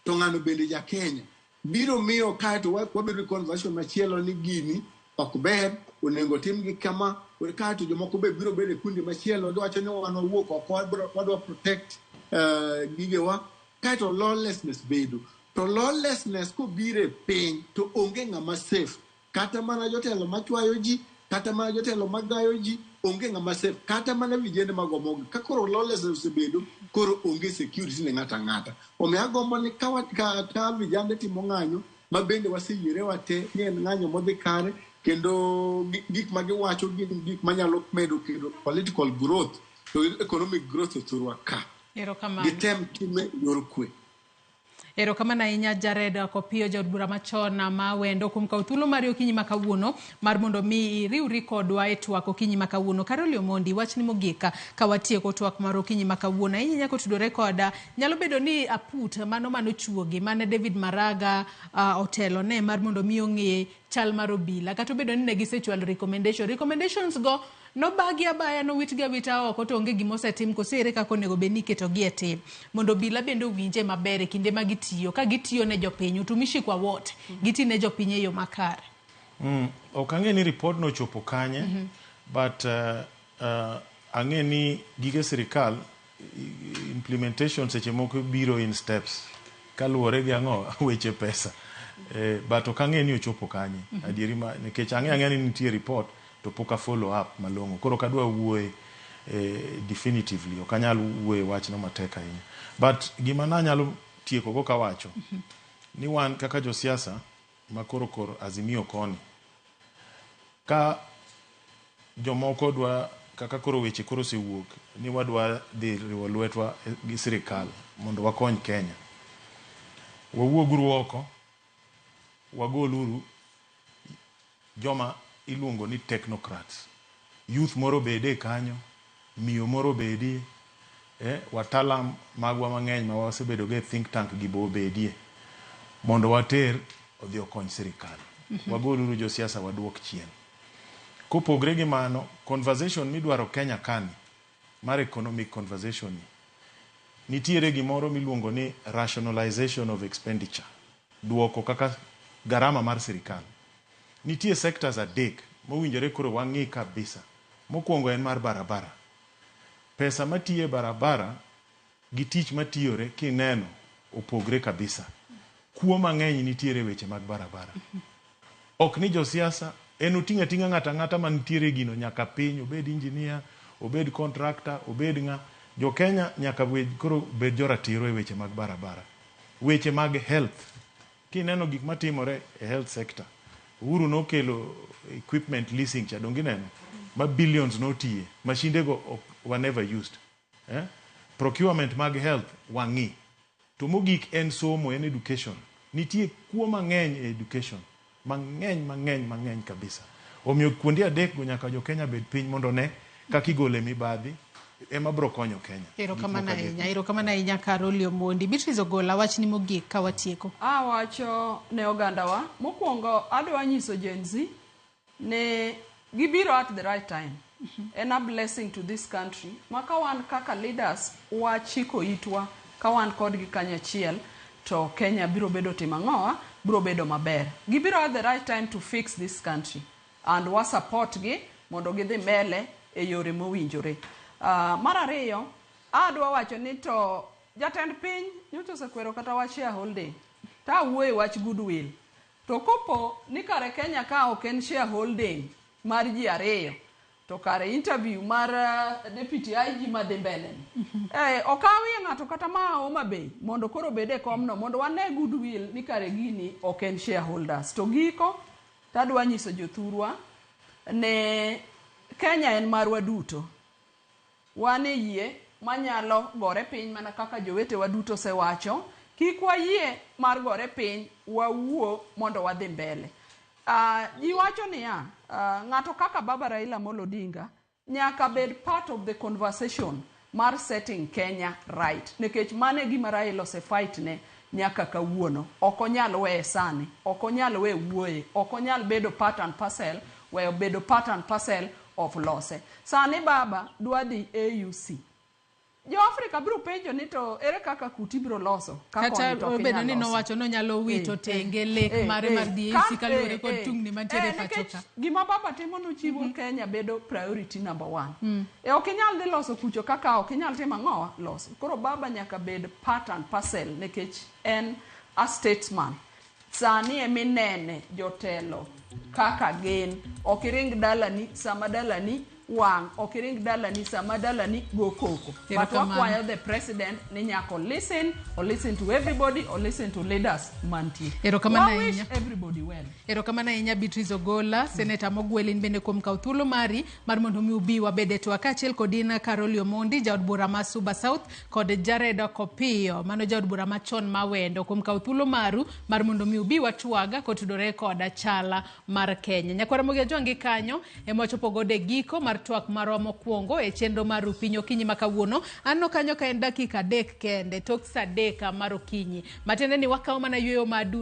to ng'ano bende ja Kenya biro miyo kaeto wabedo conversion machielo ni gini ok ber, onego tim gi kama, kaeto jomoko be biro bedo e kundi machielo wacho ni wan wuok oko wadwa protect gigewa, kaeto lawlessness bedo. To lawlessness kobiro e piny to onge ng'ama safe, kata mana jotelo machwayo ji, kata mana jotelo magayo ji, onge ng'ama safe, kata mana vijende magomogi. Ka koro lawlessness osebedo, koro onge security ne ng'ata ng'ata. Omiyo agombo ni ka vijande timo ng'anyo ma bende waseyiere wate ni en ng'anyo modhi kare kendo gik ma giwacho gin gik manyalo medo kendo political growth to economic growth thurwa ka. Gitem time yor kwe.
Erokamano ahinya Jared Kopio, jaod bura machon ma wendo kuom kawo thuolo mari okinyi ma kawuono mar mondo mi iriwri kodwa e twak okinyi ma kawuono. Carol Omondi, wachni mogika ka watieko twak mar okinyi ma kawuono. Ahinya nyako tudore koda nyalo bedo ni aput mano chuogi mane David Maraga otelo ne mar mondo mi ong'e chal mar obila. Kata bedo ni ne gisechwalo recommendations go no bagi abaya no witgi awita oko to onge gimo setim kosere kako nego beni keto gi etim mondo bila bende winje maber kinde ma gitiyo ka gitiyo ne jopiny utumishi kwa wote giti ne jopiny yo makare.
Okange ni report no chopo kanye but ange ni gige sirikal implementation seche moko biro in steps kaluwore gi ang'o weche pesa but okange ni ochopo kanye adieri ma nikech ange ni nitie report to poka follow up malongo koro kadwa wuoye definitively okanyal wuoye wachno mateka ahinya but gima nanyalo tieko go kawacho ni wan kaka josiasa makoro Azimio koni ka jomoko dwa kaka koro weche koro sewuok ni wadwa dhi riwo lwetwa gi sirikal mondo wakony Kenya wawuoguru oko wagoluru joma iluongo ni technocrats youth moro bede kanyo miyo moro bedi watalam magwa mang'eny ma wasebedo ge think tank gi bo bedie mondo water odhi okony sirikal wagoluru josiasa waduok chien kopogre gi mano conversation midwaro Kenya kani mar economic conversation nitiere gimoro miluongo ni rationalization of expenditure duoko kaka garama mar sirikal. Nitie sectors adek mowinjore koro wang'i kabisa. Mokwongo en mar barabara. Pesa matiye barabara gi tich matiyore kineno opogre kabisa. Kuo mang'eny nitiere weche mag barabara. Ok ni josiasa en oting'a tinga ng'ata man nitiere gino nyaka piny obed engineer, obed contractor, obed ng'a jo Kenya nyaka koro bed joratiro e weche mag barabara. Weche mag health. Kineno gik matimore e health sector. Uhuru nokelo equipment leasing cha dongi neno ma billions notiye mashinde go were never used procurement mag health wangi to mogik en somo en education nitie kuo mang'eny e education mang'eny kabisa omiyo kuonde adek go nyaka jo Kenya bed piny mondo ne kaka igole mibadhi ema bro konyo Kenya.
Erokamano ahinya Carol Omondi. Beatrice Ogola, wachni mogik ka watieko.
Wacho ne ogandawa mokwongo adwa nyiso Gen Z ne gibiro at the right time. En a blessing to this country. Maka wan kaka leaders wachiko itwa ka wan kodgi kanyachiel to Kenya biro bedo timang'oa biro bedo maber. Gibiro at the right time to fix this country and wa support gi mondo gidhi mbele e yore mowinjore. Mar ariyo adwa wacho ni to jatend piny nyocha osekwero kata wach shareholding ta wuoye wach goodwill to kopo ni kare Kenya ka ok en shareholding mar ji ariyo to kare interview mar deputy IG madhi mbele okawi ng'ato kata ma Homa Bay mondo koro bede komno mondo wane goodwill ni kare gini ok en shareholders to giko tadwa nyiso jothurwa ne Kenya en marwa duto wane yie manyalo gore piny mana kaka jowete waduto se wacho kik wayie mar gore piny wawuo mondo wadhi mbele. Ji wacho niya ng'ato kaka Baba Raila Amolo Odinga nyaka bed part of the conversation mar setting Kenya right nikech mane gima Raila osefight ne nyaka kawuono ok onyal weye sani ok onyal we wuoye ok onyal bedo part and parcel weyo bedo part and parcel of lose. Sani Baba dwadi AUC. Jo Afrika biro penjo ni to ere kaka kuti biro loso
kata bedo ni no wacho no nyalo wito tenge lek mare mar DAC kalore kod tungni mantiere pachoka.
Gima Baba timo no chiwo Kenya bedo priority number 1. Ok inyal dhi loso kucho kaka ok inyal timo ang'owa loso. Koro Baba nyaka bed part and parcel nikech en a statesman. Sani eminene jotelo kaka gin ok iring dalani sama dalani wang' ok iring dalani sama dalani go koko. But wakwayo the president ni nyako listen to everybody or listen to leaders mantie.
Erokamano
wish
ahinya.
everybody well.
Erokamano ahinya Beatrice Ogolla, Senator Mogwelin bende kuom kawo thuolo mari mar mondo mi ubi wabede to kaachiel kod in Carol Omondi, jaod bura ma Suba South, kod Jared Kopio, mano jaod bura machon ma Wendo, kuom kawo thuolo maru mar mondo mi ubi watwaga kotudore koda chala mar Kenya. Nyakwara Mogi Ajwangi kanyo emochopo gode giko mar twak marwa mokwongo e chenro mar Rupinyo Okinyi ma kawuono. Anno kanyo ka en dakika 3 kende tok saa 3 mar okinyi. Matiende ni wakawo mana yweyo madu